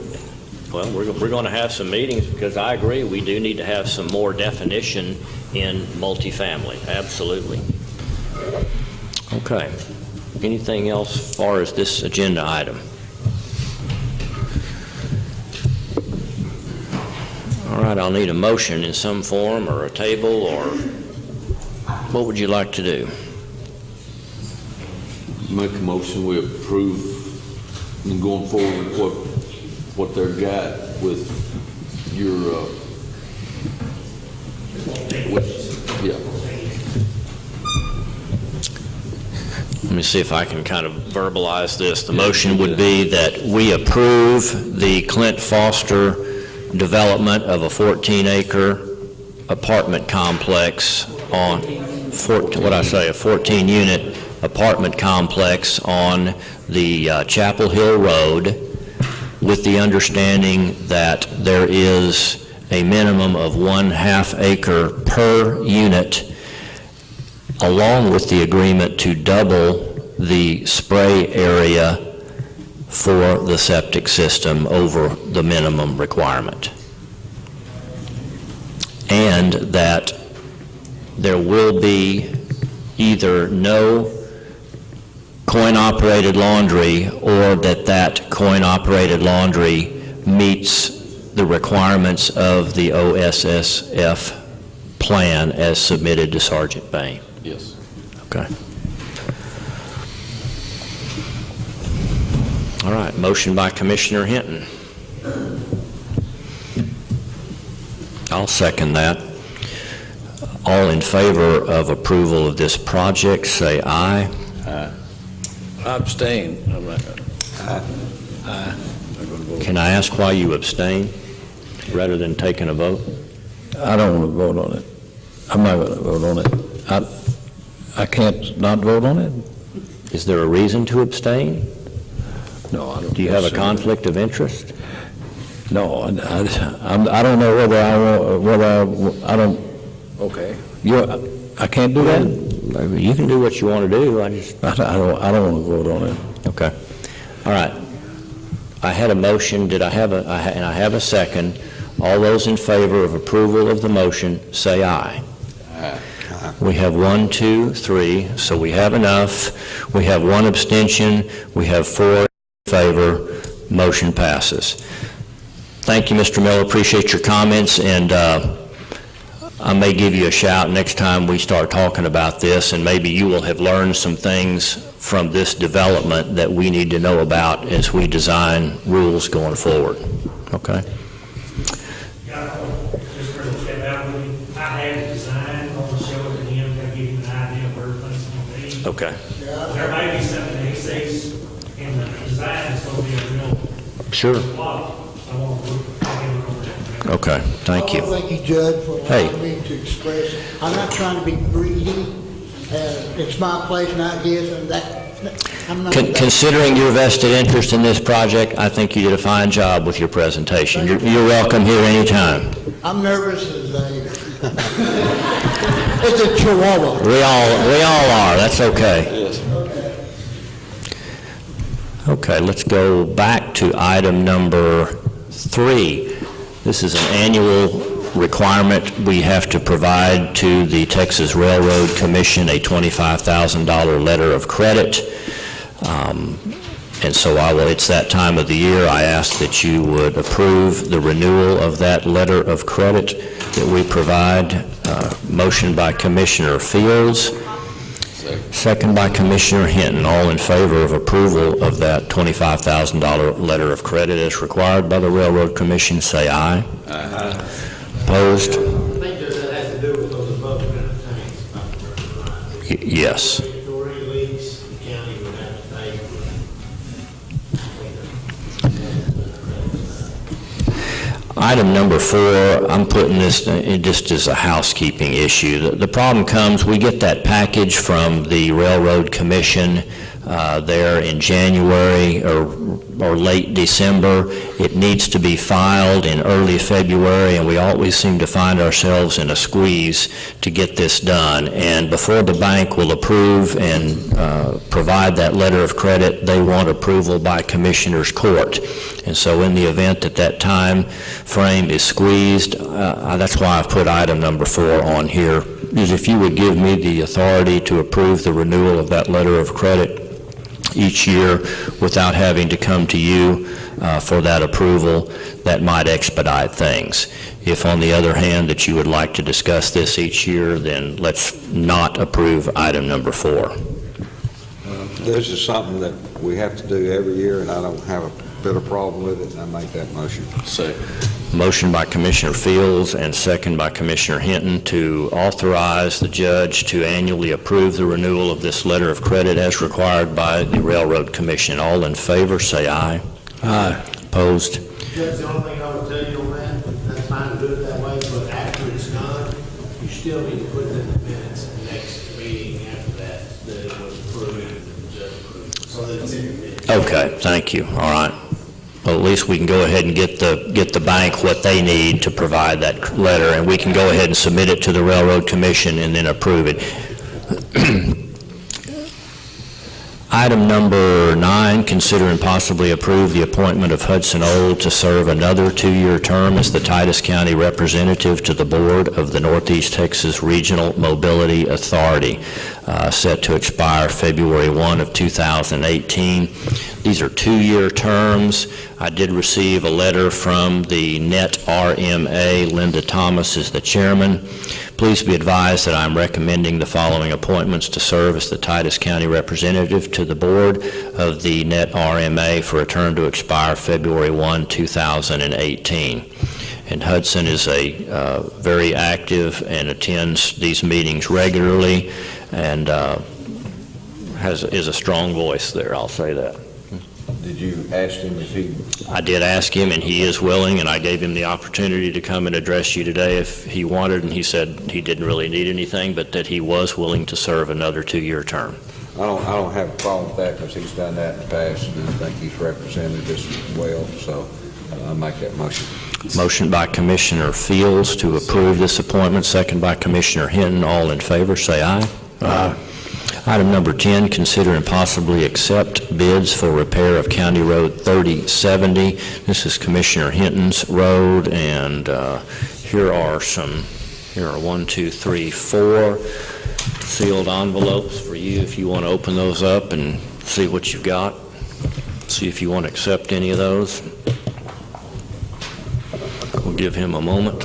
Well, we're going to have some meetings because I agree we do need to have some more definition in multifamily. Absolutely. Okay. Anything else as far as this agenda item? All right, I'll need a motion in some form or a table, or what would you like to do? Make a motion, we approve and going forward what they've got with your, yeah. Let me see if I can kind of verbalize this. The motion would be that we approve the Clint Foster development of a 14-acre apartment complex on, a 14-unit apartment complex on the Chapel Hill Road, with the understanding that there is a minimum of 1/2 acre per unit, along with the agreement to double the spray area for the septic system over the minimum requirement. And that there will be either no coin-operated laundry, or that coin-operated laundry meets the requirements of the OSSF plan as submitted to Sergeant Bain. Yes. Okay. All right, motion by Commissioner Hinton. I'll second that. All in favor of approval of this project, say aye. Aye. I abstain. Can I ask why you abstain rather than taking a vote? I don't want to vote on it. I'm not going to vote on it. I can't not vote on it? Is there a reason to abstain? No, I don't. Do you have a conflict of interest? No, I don't know whether I don't, okay. I can't do that? You can do what you want to do. I don't want to vote on it. Okay. All right. I had a motion. And I have a second. All those in favor of approval of the motion, say aye. Aye. We have 1, 2, 3, so we have enough. We have 1 abstention. We have 4 in favor. Motion passes. Thank you, Mr. Miller. Appreciate your comments, and I may give you a shout next time we start talking about this, and maybe you will have learned some things from this development that we need to know about as we design rules going forward. Okay? Just for a step out, I had a design, I'll show it to him, to give him an idea of where things are going to be. Okay. There may be something that he sees in the design that's going to be a real Sure. lot. I want to look at it over that. Okay, thank you. Thank you, Judge, for Hey. allowing me to express. I'm not trying to be greedy. It's my place and ideas, and I'm not. Considering your vested interest in this project, I think you did a fine job with your presentation. You're welcome here anytime. I'm nervous as it's a chihuahua. We all are, that's okay. Yes. Okay, let's go back to item number 3. This is an annual requirement we have to provide to the Texas Railroad Commission, a $25,000 letter of credit. And so it's that time of the year, I ask that you would approve the renewal of that letter of credit that we provide. Motion by Commissioner Fields, second by Commissioner Hinton. All in favor of approval of that $25,000 letter of credit as required by the Railroad Commission, say aye. Aye. Opposed? I think that has to do with those above ground tanks. Yes. If there were any leaks, the county would have to pay for it. Item number 4, I'm putting this just as a housekeeping issue. The problem comes, we get that package from the Railroad Commission there in January or late December. It needs to be filed in early February, and we always seem to find ourselves in a squeeze to get this done. And before the bank will approve and provide that letter of credit, they want approval by Commissioner's Court. And so in the event that that time frame is squeezed, that's why I've put item number 4 on here, is if you would give me the authority to approve the renewal of that letter of credit each year without having to come to you for that approval, that might expedite things. If, on the other hand, that you would like to discuss this each year, then let's not approve item number 4. This is something that we have to do every year, and I don't have a bit of problem with it, and I make that motion. Second. Motion by Commissioner Fields and second by Commissioner Hinton to authorize the judge to annually approve the renewal of this letter of credit as required by the Railroad Commission. All in favor, say aye. Aye. Opposed? Judge, the only thing I would tell you on that, that's fine to do it that way, but after it's done, you still need to put it in the minutes in the next meeting after that it was approved and the judge approved, so that it's in the minutes. Okay, thank you. All right. Well, at least we can go ahead and get the bank what they need to provide that letter, and we can go ahead and submit it to the Railroad Commission and then approve it. Item number 9, consider and possibly approve the appointment of Hudson Old to serve another 2-year term as the Titus County representative to the board of the Northeast Texas Regional Mobility Authority, set to expire February 1 of 2018. These are 2-year terms. I did receive a letter from the NET RMA. Linda Thomas is the chairman. Please be advised that I'm recommending the following appointments to serve as the Titus County representative to the board of the NET RMA for a term to expire February 1, 2018. And Hudson is a very active and attends these meetings regularly and is a strong voice there, I'll say that. Did you ask him if he... I did ask him, and he is willing, and I gave him the opportunity to come and address you today if he wanted, and he said he didn't really need anything, but that he was willing to serve another 2-year term. I don't have a problem with that because he's done that in the past, and I think he's represented us well, so I'll make that motion. Motion by Commissioner Fields to approve this appointment, second by Commissioner Hinton. All in favor, say aye. Aye. Item number 10, consider and possibly accept bids for repair of County Road 3070. This is Commissioner Hinton's road, and here are 1, 2, 3, 4 sealed envelopes for you if you want to open those up and see what you've got. See if you want to accept any of those. We'll give him a moment.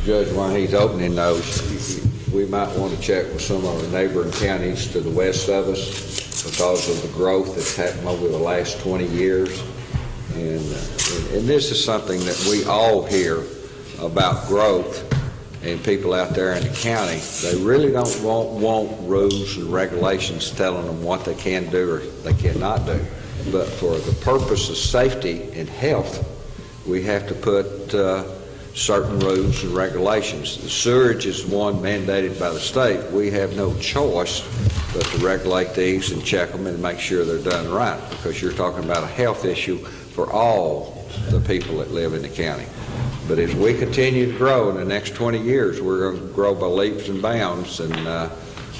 Judge, while he's opening those, we might want to check with some of our neighboring counties to the west of us because of the growth that's happened over the last 20 years. And this is something that we all hear about growth, and people out there in the county, they really don't want rules and regulations telling them what they can do or they cannot do. But for the purpose of safety and health, we have to put certain rules and regulations. The sewage is one mandated by the state. We have no choice but to regulate these and check them and make sure they're done right, because you're talking about a health issue for all the people that live in the county. But as we continue to grow in the next 20 years, we're going to grow by leaps and bounds, and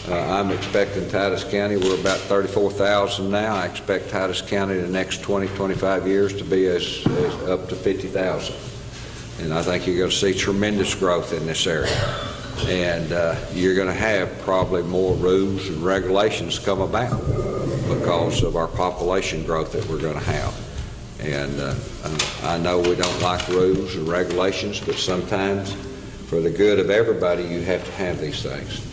I'm expecting Titus County, we're about 34,000 now. I expect Titus County in the next 20, 25 years to be as up to 50,000. And I think you're going to see tremendous growth in this area. And you're going to have probably more rules and regulations come about because of our population growth that we're going to have. And I know we don't like rules and regulations, but sometimes for the good of everybody, you have to have these things.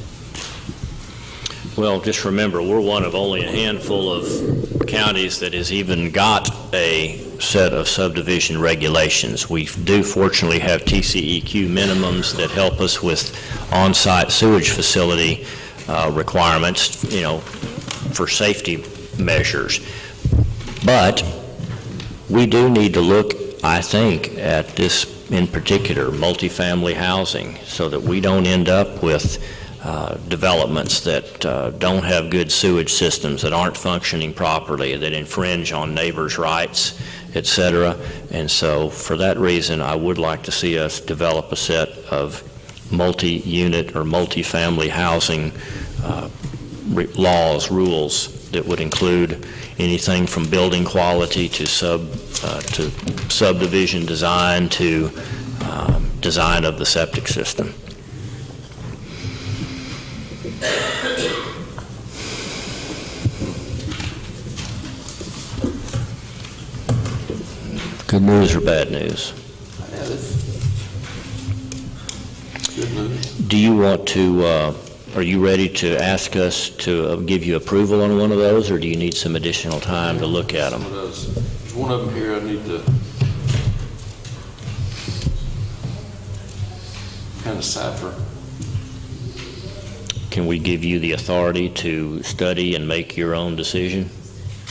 Well, just remember, we're one of only a handful of counties that has even got a set of subdivision regulations. We do fortunately have TCEQ minimums that help us with on-site sewage facility requirements, for safety measures. But we do need to look, I think, at this in particular, multifamily housing, so that we don't end up with developments that don't have good sewage systems, that aren't functioning properly, that infringe on neighbors' rights, etc. And so for that reason, I would like to see us develop a set of multi-unit or multifamily housing laws, rules that would include anything from building quality to subdivision design to design of the septic system. Good news or bad news? Good news. Do you want to, are you ready to ask us to give you approval on one of those, or do you need some additional time to look at them? There's one of them here I need to kind of cipher. Can we give you the authority to study and make your own decision?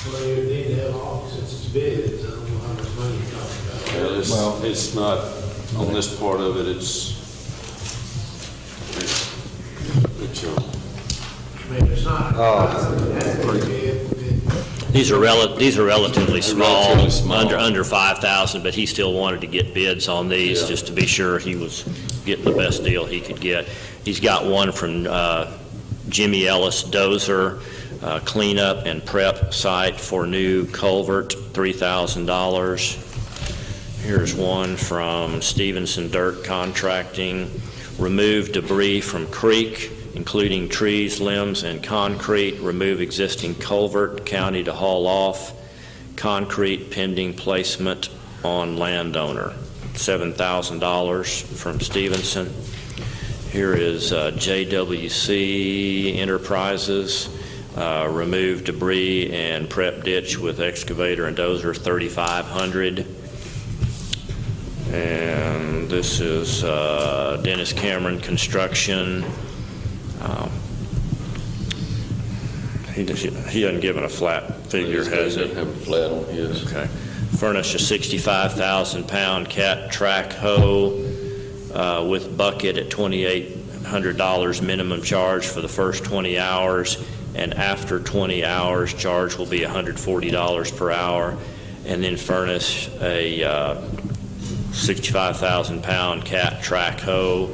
Well, you need to have all, since it's bids, I don't know how much money you're talking about. Well, it's not, on this part of it, it's I mean, it's not. These are relatively small, relatively small. under 5,000, but he still wanted to get bids on these just to be sure he was getting the best deal he could get. He's got one from Jimmy Ellis Dozer, cleanup and prep site for new culvert, $3,000. Here's one from Stevenson Dirt Contracting, remove debris from creek, including trees, limbs, and concrete, remove existing culvert, county to haul off, concrete pending placement on landowner, $7,000 from Stevenson. Here is JWC Enterprises, remove debris and prep ditch with excavator and dozer, $3,500. And this is Dennis Cameron Construction. He hasn't given a flat figure, has he? He doesn't have a flat on his. Okay. Furnish a 65,000-pound cat track hoe with bucket at $2,800 minimum charge for the first 20 hours, and after 20 hours, charge will be $140 per hour. And then furnish a 65,000-pound cat track hoe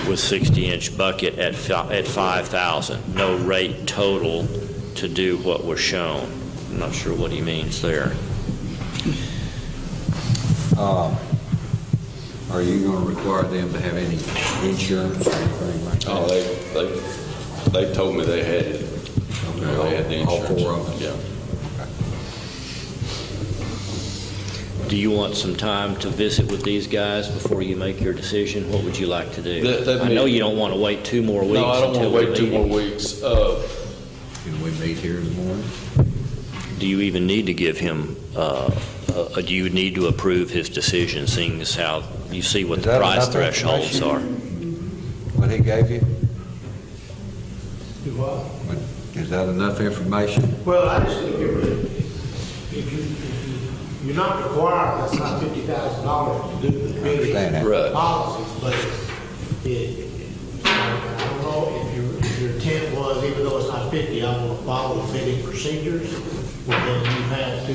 with 60-inch bucket at $5,000. No rate total to do what was shown. I'm not sure what he means there. Are you going to require them to have any insurance or anything like that? Oh, they told me they had it. Okay, They had the all insurance. four of them? Yeah. Do you want some time to visit with these guys before you make your decision? What would you like to do? I know you don't want to wait 2 more weeks. No, I don't want to until wait the 2 more meeting. weeks. Can we meet here in the morning? Do you even need to give him, do you need to approve his decision, seeing as how you see what Is the that price enough thresholds information? are? What he gave you? Do what? Is that enough information? Well, I just think you're not required, that's not $50,000 to do the bidding understand that. Right. policies, but I don't know if your intent was, even though it's not 50, I want to follow the bidding procedures, well, then you have to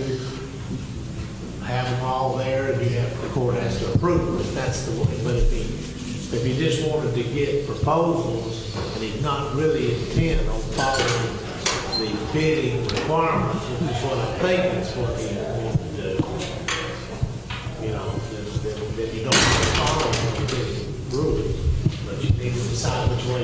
have them all there, and the court has to approve it. That's the way. But if you just wanted to get proposals, and he's not really intent on following the bidding requirements, which is what I think is what he wanted to do, you know, that you don't follow the bidding rules, but you need to decide which way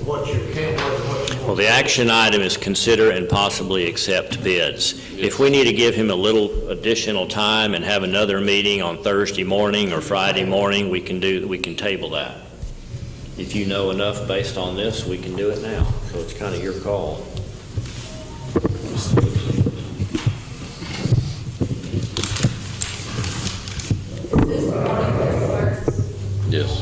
what your intent was and what you want. Well, the action item is consider and possibly accept bids. If we need to give him a little additional time and have another meeting on Thursday morning or Friday morning, we can table that. If you know enough based on this, we can do it now. So it's kind of your call. This morning, clerks. Yes.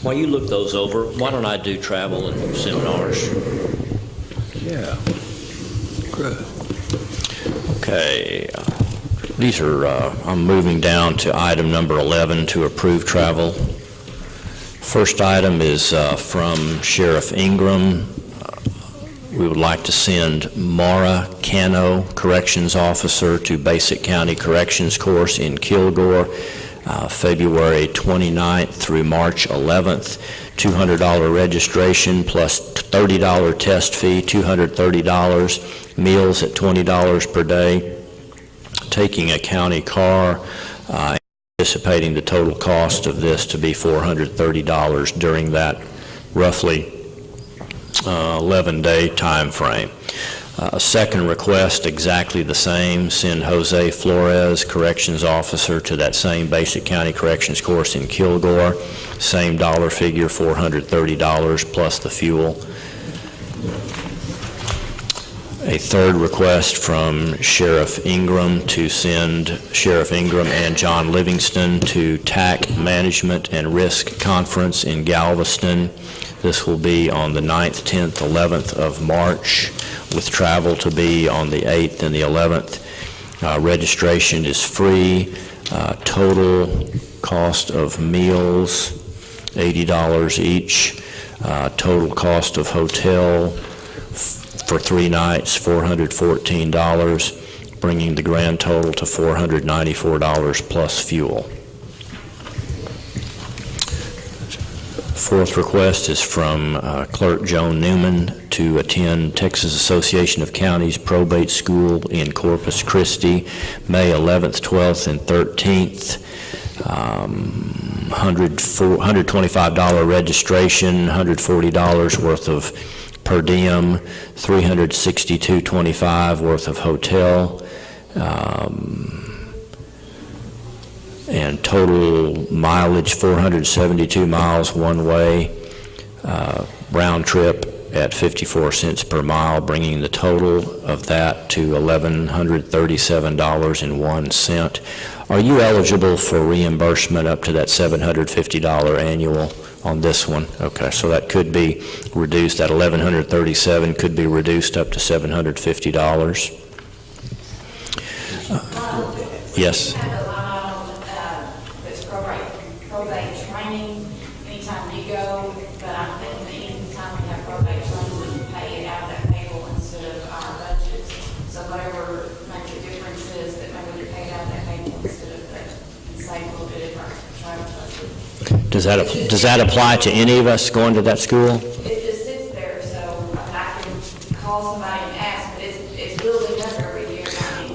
While you look those over, why don't I do travel and seminars? Yeah. Good. Okay. These are, I'm moving down to item number 11 to approve travel. First item is from Sheriff Ingram. We would like to send Mara Cano, Corrections Officer, to Basic County Corrections Course in Kilgore, February 29th through March 11th. $200 registration plus $30 test fee, $230, meals at $20 per day, taking a county car, anticipating the total cost of this to be $430 during that roughly 11-day time frame. Second request, exactly the same, send Jose Flores, Corrections Officer, to that same Basic County Corrections course in Kilgore. Same dollar figure, $430 plus the fuel. A third request from Sheriff Ingram to send Sheriff Ingram and John Livingston to TAC Management and Risk Conference in Galveston. This will be on the 9th, 10th, 11th of March, with travel to be on the 8th and the 11th. Registration is free. Total cost of meals, $80 each. Total cost of hotel for 3 nights, $414, bringing the grand total to $494 plus fuel. Fourth request is from Clerk Joan Newman to attend Texas Association of Counties Probate School in Corpus Christi, May 11th, 12th, and 13th. $125 registration, $140 worth of per diem, $362.25 worth of hotel, and total mileage 472 miles one way, round trip at 54 cents per mile, bringing the total of that to $1,137.01. Are you eligible for reimbursement up to that $750 annual on this one? Okay, so that could be reduced. That $1,137 could be reduced up to $750. Yes. Probate training, anytime we go, but I'm thinking that anytime we have probate training, we can pay it out of that payroll instead of our budget. So whatever maybe the difference is, that maybe we pay it out of that payroll instead of that, and save a little bit of our travel budget. Does that apply to any of us going to that school? It just sits there, so I can call somebody and ask, but it's building up every year.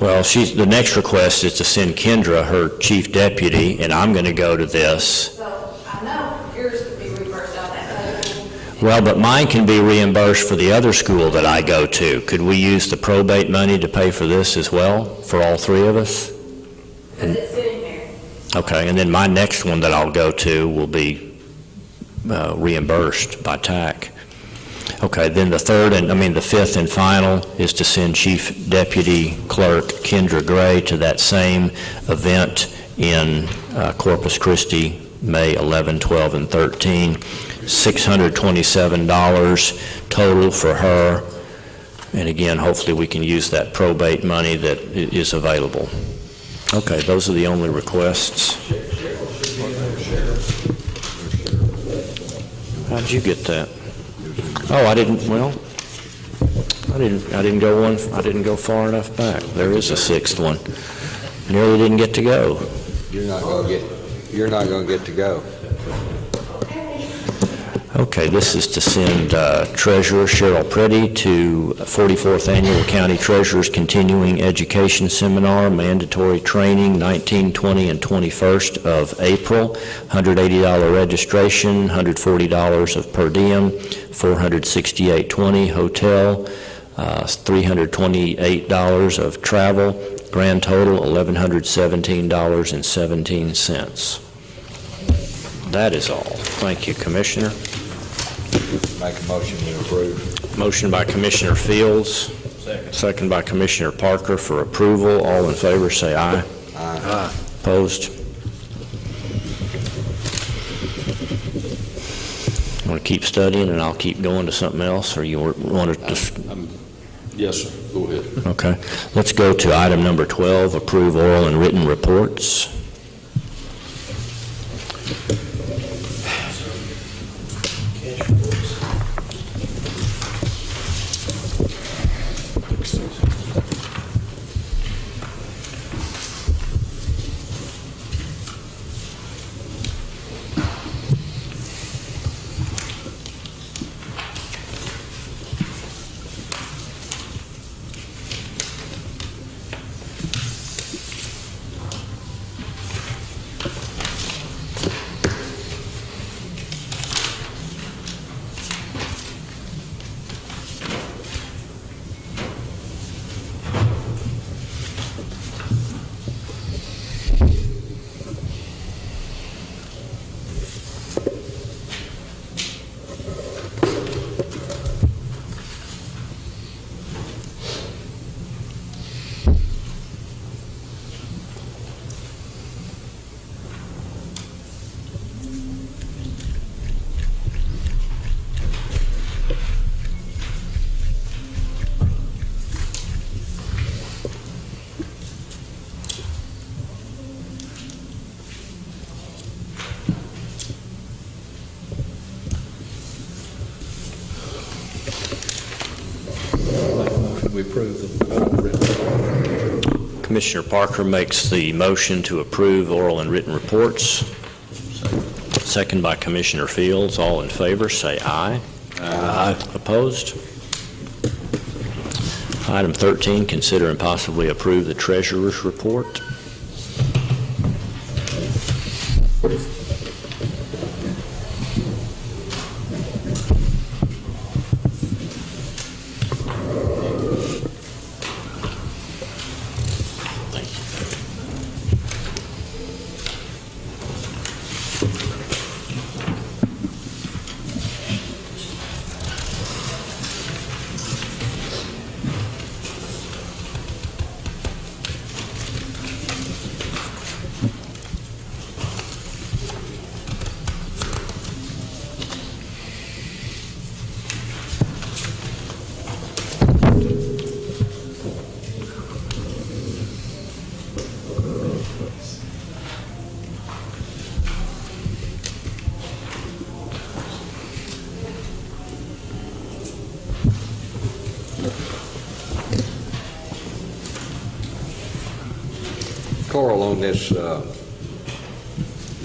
Well, the next request is to send Kendra, her chief deputy, and I'm going to go to this. So I know yours could be reimbursed Well, but mine can be reimbursed for the other school that I go to. Could we use the probate money to pay for this as well, for all three of us? Because it's sitting there. Okay, and then my next one that I'll go to will be reimbursed by TAC. Okay, then the fifth and final is to send Chief Deputy Clerk Kendra Gray to that same event in Corpus Christi, May 11, 12, and 13. $627 total for her. And again, hopefully we can use that probate money that is available. Okay, those are the only requests. How'd you get that? Oh, I didn't go far enough back. There is a sixth one. Nearly didn't get to go. You're not going to get to go. Okay, this is to send Treasurer Cheryl Preddy to 44th Annual County Treasurers Continuing Education Seminar, mandatory training, 19, 20, and 21st of April, $180 registration, $140 of per diem, $468.20 hotel, $328 of travel, grand total $1,117.17. That is all. Thank you, Commissioner. Make a motion to approve. Motion by Commissioner Fields. Second by Commissioner Parker for approval. All in favor, say aye. Aye. Opposed? Want to keep studying and I'll keep going to something else, or you want to just... Yes, sir. Go ahead. Okay. Let's go to item number 12, approve oral and written reports. We approve the Commissioner Parker makes the motion to approve oral and written reports. Second by Commissioner Fields. All in favor, say aye. Aye. Opposed? Item 13, consider and possibly approve the treasurer's report. Carl, on this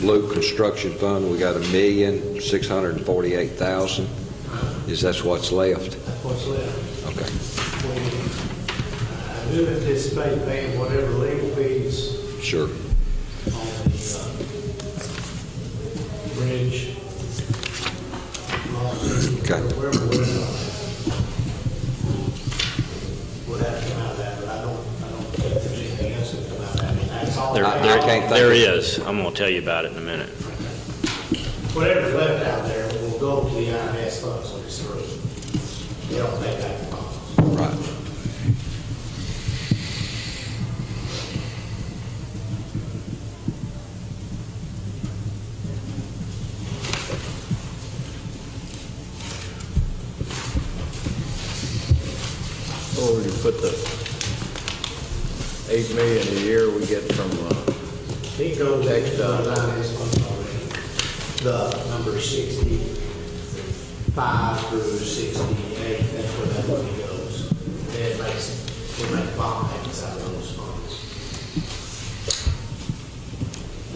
Luke Construction Fund, we got $1,648,000. Is that what's left? That's what's left. Okay. I do anticipate paying whatever legal fees Sure. on the bridge. Okay. Wherever we're would have to come out of that, but I don't think there's anything else that come out of that. I mean, that's all. I can't think There of- is. I'm going to tell you about it in a minute. Whatever's left out there will go to the INS funds when it's through. They don't take that from us. Right. Or we could put the 8 million a year we get from, It goes to Next, the INS funds already. The number 65 through 68, that's where that money goes. Then it makes, we make bond payments out of those funds.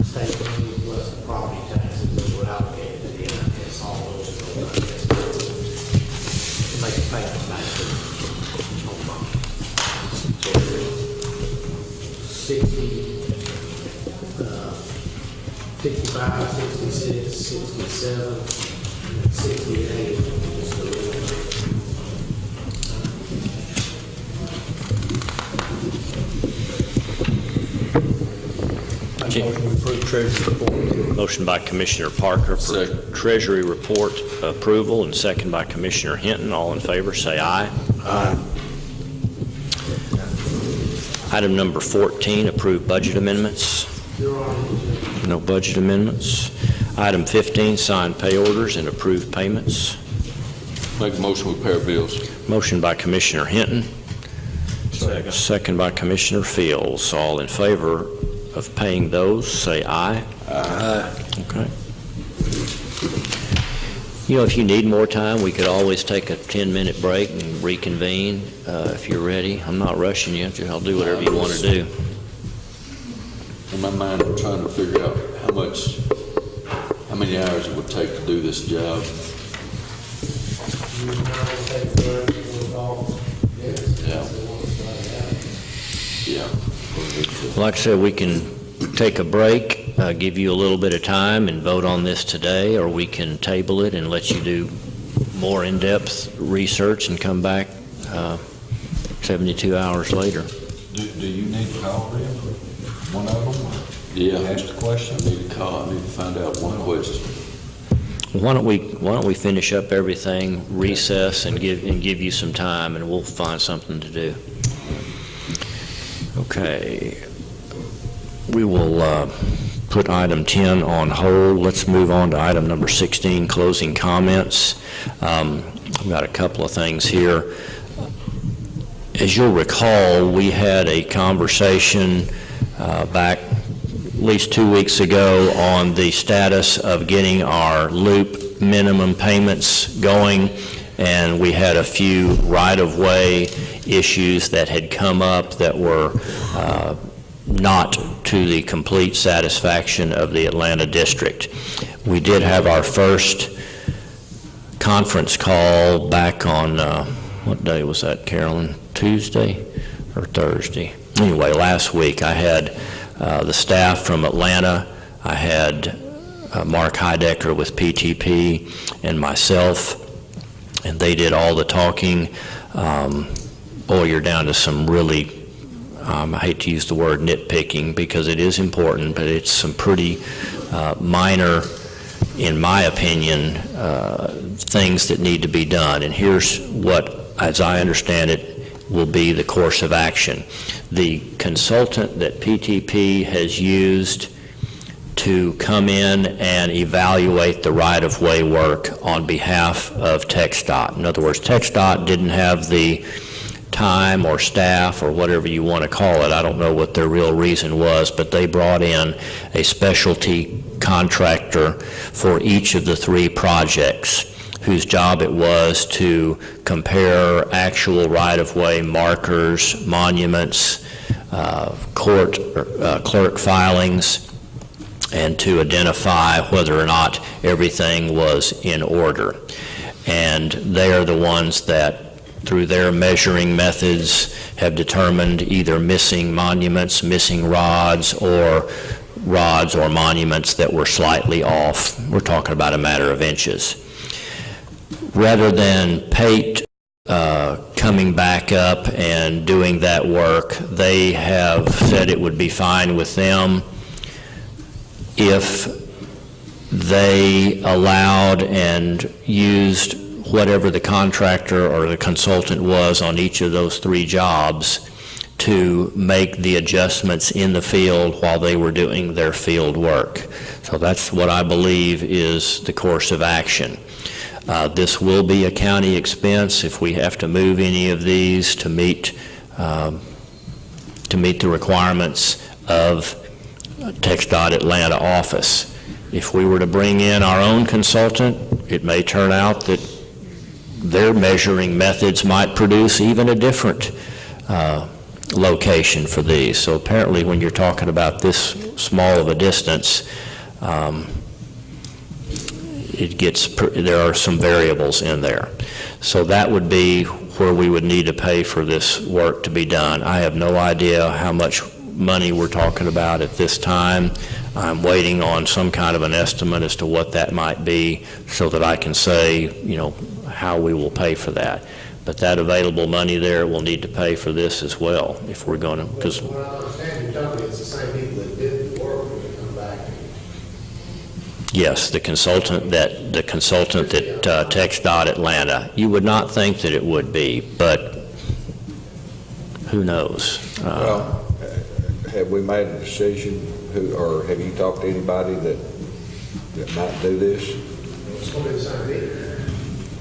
State money plus the property taxes is what allocated to the INS, all those are going to INS. To make the payments back to the home fund. So 65, 66, 67, 68 is the Motion by Commissioner Parker for Second. Treasury Report approval, and second by Commissioner Hinton. All in favor, say aye. Aye. Item number 14, approve budget amendments. No budget amendments. Item 15, sign pay orders and approve payments. Make a motion with pair of bills. Motion by Commissioner Hinton. Second by Commissioner Fields. All in favor of paying those, say aye. Aye. Okay. You know, if you need more time, we could always take a 10-minute break and reconvene if you're ready. I'm not rushing you. I'll do whatever you want to do. In my mind, I'm trying to figure out how many hours it would take to do this job. Yeah. Like I said, we can take a break, give you a little bit of time and vote on this today, or we can table it and let you do more in-depth research and come back 72 hours later. Do you need to call them? One of them? Yeah. Ask the question? I need to call, I need to find out one question. Why don't we finish up everything, recess, and give you some time, and we'll find something to do. Okay. We will put item 10 on hold. Let's move on to item number 16, closing comments. I've got a couple of things here. As you'll recall, we had a conversation back at least 2 weeks ago on the status of getting our loop minimum payments going, and we had a few right-of-way issues that had come up that were not to the complete satisfaction of the Atlanta district. We did have our first conference call back on, what day was that, Carolyn? Tuesday or Thursday? Anyway, last week I had the staff from Atlanta. I had Mark Heidecker with PTP and myself, and they did all the talking. Boy, you're down to some really, I hate to use the word nitpicking because it is important, but it's some pretty minor, in my opinion, things that need to be done. And here's what, as I understand it, will be the course of action. The consultant that PTP has used to come in and evaluate the right-of-way work on behalf of TxDOT. In other words, TxDOT didn't have the time or staff or whatever you want to call it. I don't know what their real reason was, but they brought in a specialty contractor for each of the 3 projects, whose job it was to compare actual right-of-way markers, monuments, clerk filings, and to identify whether or not everything was in order. And they are the ones that, through their measuring methods, have determined either missing monuments, missing rods or monuments that were slightly off. We're talking about a matter of inches. rather than Pate coming back up and doing that work, they have said it would be fine with them if they allowed and used whatever the contractor or the consultant was on each of those 3 jobs to make the adjustments in the field while they were doing their field work. So that's what I believe is the course of action. This will be a county expense if we have to move any of these to meet the requirements of TxDOT Atlanta office. If we were to bring in our own consultant, it may turn out that their measuring methods might produce even a different location for these. So apparently when you're talking about this small of a distance, there are some variables in there. So that would be where we would need to pay for this work to be done. I have no idea how much money we're talking about at this time. I'm waiting on some kind of an estimate as to what that might be so that I can say, how we will pay for that. But that available money there will need to pay for this as well if we're going to, because What I understand, you're telling me it's the same people that did the work when they come back. yes, the consultant that TxDOT Atlanta, you would not think that it would be, but who knows? Well, have we made a decision, or have you talked to anybody that might do this? It's going to be the same people.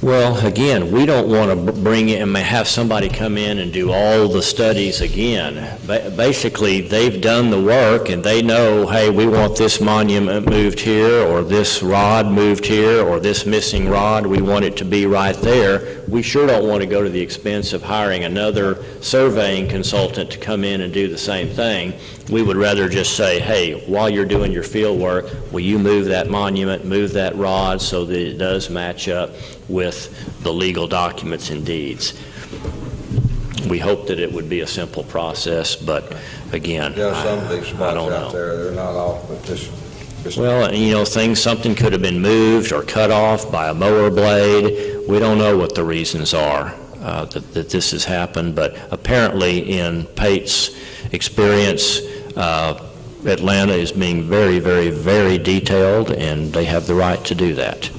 Well, again, we don't want to bring in and have somebody come in and do all the studies again. Basically, they've done the work and they know, hey, we want this monument moved here, or this rod moved here, or this missing rod, we want it to be right there. We sure don't want to go to the expense of hiring another surveying consultant to come in and do the same thing. We would rather just say, hey, while you're doing your field work, will you move that monument, move that rod so that it does match up with the legal documents and deeds. We hope that it would be a simple process, but again, Yeah, some of these I spots don't out know. there, they're not off, but this. Well, something could have been moved or cut off by a mower blade. We don't know what the reasons are that this has happened, but apparently in Pate's experience, Atlanta is being very, very, very detailed, and they have the right to do that.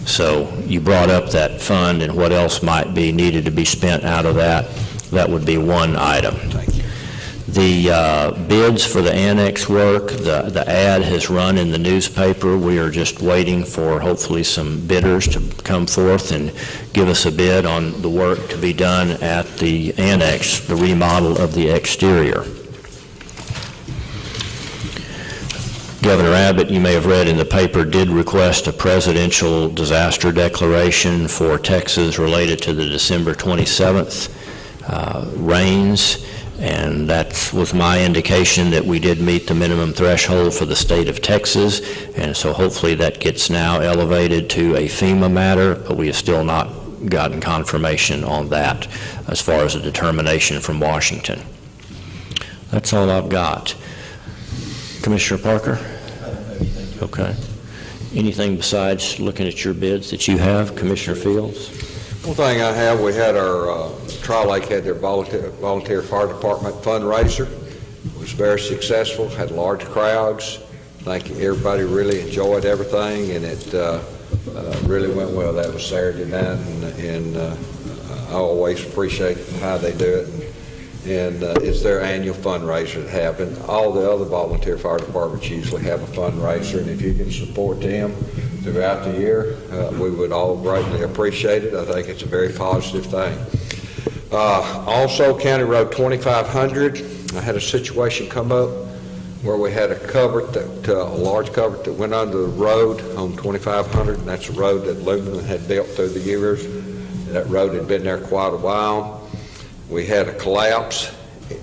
So you brought up that fund and what else might be needed to be spent out of that. That would be one item. Thank you. The bids for the annex work, the ad has run in the newspaper. We are just waiting for hopefully some bidders to come forth and give us a bid on the work to be done at the annex, the remodel of the exterior. Governor Abbott, you may have read in the paper, did request a presidential disaster declaration for Texas related to the December 27th rains, and that was my indication that we did meet the minimum threshold for the state of Texas, and so hopefully that gets now elevated to a FEMA matter, but we have still not gotten confirmation on that as far as a determination from Washington. That's all I've got. Commissioner Parker? Okay. Anything besides looking at your bids that you have, Commissioner Fields? One thing I have, we had our, Trial Lake had their volunteer fire department fundraiser. It was very successful, had large crowds. I think everybody really enjoyed everything, and it really went well. That was Saturday night, and I always appreciate how they do it. And it's their annual fundraiser that happens. All the other volunteer fire departments usually have a fundraiser, and if you can support them throughout the year, we would all greatly appreciate it. I think it's a very positive thing. Also, County Road 2500, I had a situation come up where we had a culvert, a large culvert that went under the road on 2500, and that's a road that Lumen had built through the years. That road had been there quite a while. We had a collapse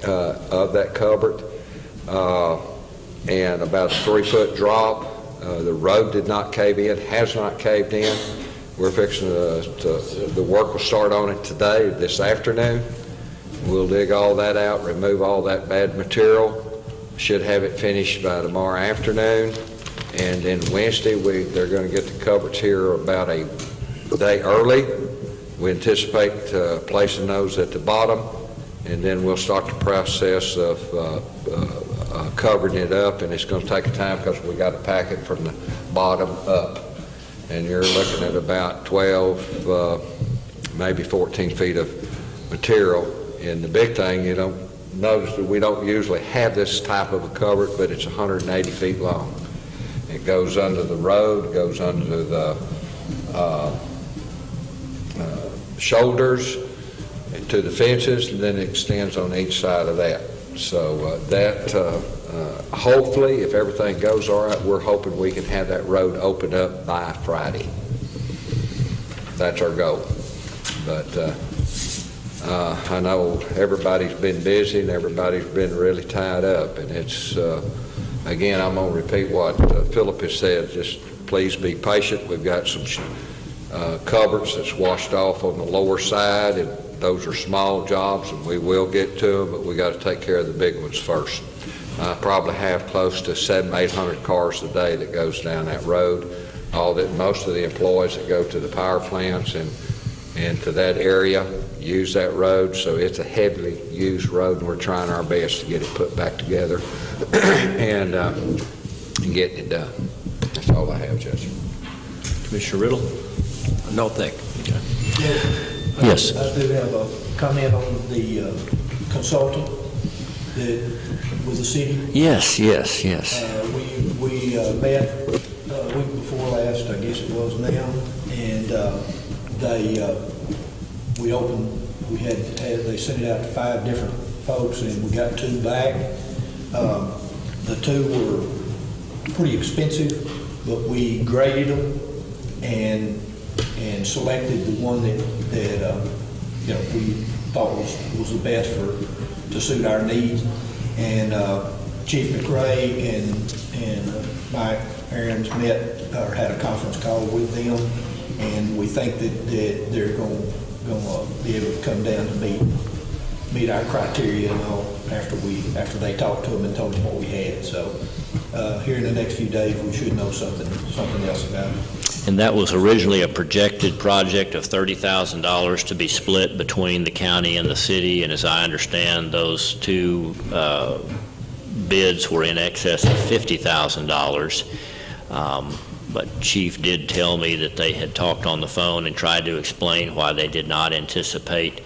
of that culvert and about a 3-foot drop. The road did not cave in, has not caved in. We're fixing the work will start on it today, this afternoon. We'll dig all that out, remove all that bad material. Should have it finished by tomorrow afternoon. And then Wednesday, they're going to get the culverts here about a day early. We anticipate placing those at the bottom, and then we'll start the process of covering it up, and it's going to take time because we got to pack it from the bottom up. And you're looking at about 12, maybe 14 feet of material. And the big thing, you don't notice that we don't usually have this type of a cover, but it's 180 feet long. It goes under the road, goes under the shoulders to the fences, and then it extends on each side of that. So hopefully, if everything goes all right, we're hoping we can have that road opened up by Friday. That's our goal. But I know everybody's been busy and everybody's been really tied up, and it's, again, I'm going to repeat what Phillip has said. Just please be patient. We've got some cupboards that's washed off on the lower side, and those are small jobs, and we will get to them, but we got to take care of the big ones first. I probably have close to 700-800 cars a day that goes down that road. Most of the employees that go to the power plants and to that area use that road, so it's a heavily used road, and we're trying our best to get it put back together and getting it done. That's all I have, Judge. Commissioner Riddle? No, thank you. Yes. I do have a comment on the consultant with the city. Yes. We met week before last, I guess it was now, and they sent it out to 5 different folks, and we got 2 back. The 2 were pretty expensive, but we graded them and selected the one that we thought was the best to suit our needs. And Chief McRae and Mike Aaron's had a conference call with them, and we think that they're going to be able to come down to meet our criteria and all after they talked to them and told them what we had. So here in the next few days, we should know something else about it. And that was originally a projected project of $30,000 to be split between the county and the city, and as I understand, those 2 bids were in excess of $50,000. But Chief did tell me that they had talked on the phone and tried to explain why they did not anticipate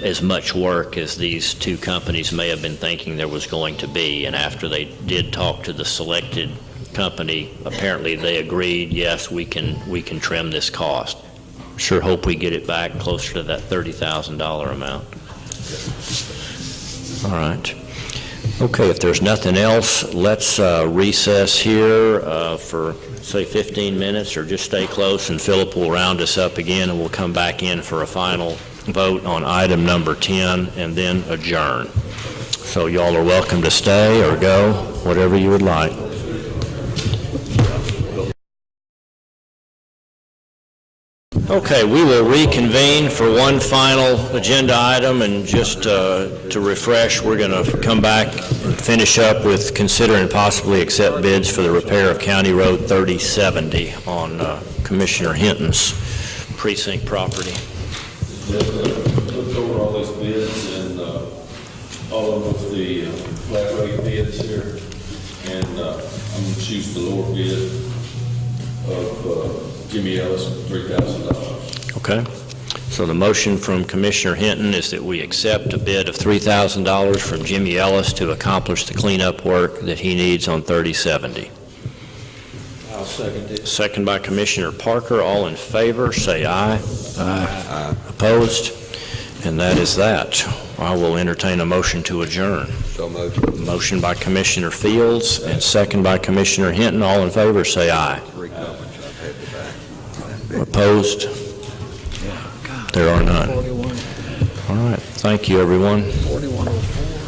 as much work as these 2 companies may have been thinking there was going to be. And after they did talk to the selected company, apparently they agreed, yes, we can trim this cost. Sure hope we get it back closer to that $30,000 amount. All right. Okay, if there's nothing else, let's recess here for, say, 15 minutes, or just stay close, and Phillip will round us up again, and we'll come back in for a final vote on item number 10, and then adjourn. So y'all are welcome to stay or go, whatever you would like. Okay, we will reconvene for one final agenda item, and just to refresh, we're going to come back and finish up with consider and possibly accept bids for the repair of County Road 3070 on Commissioner Hinton's precinct property. Looked over all those bids, and all of them with the flat rate bids here, and I'm going to choose the lower bid of Jimmy Ellis, $3,000. Okay. So the motion from Commissioner Hinton is that we accept a bid of $3,000 from Jimmy Ellis to accomplish the cleanup work that he needs on 3070. I'll second it. Second by Commissioner Parker. All in favor, say aye. Aye. Opposed? And that is that. I will entertain a motion to adjourn. So moved. Motion by Commissioner Fields and second by Commissioner Hinton. All in favor, say aye. Opposed? There are none. All right. Thank you, everyone. 4104.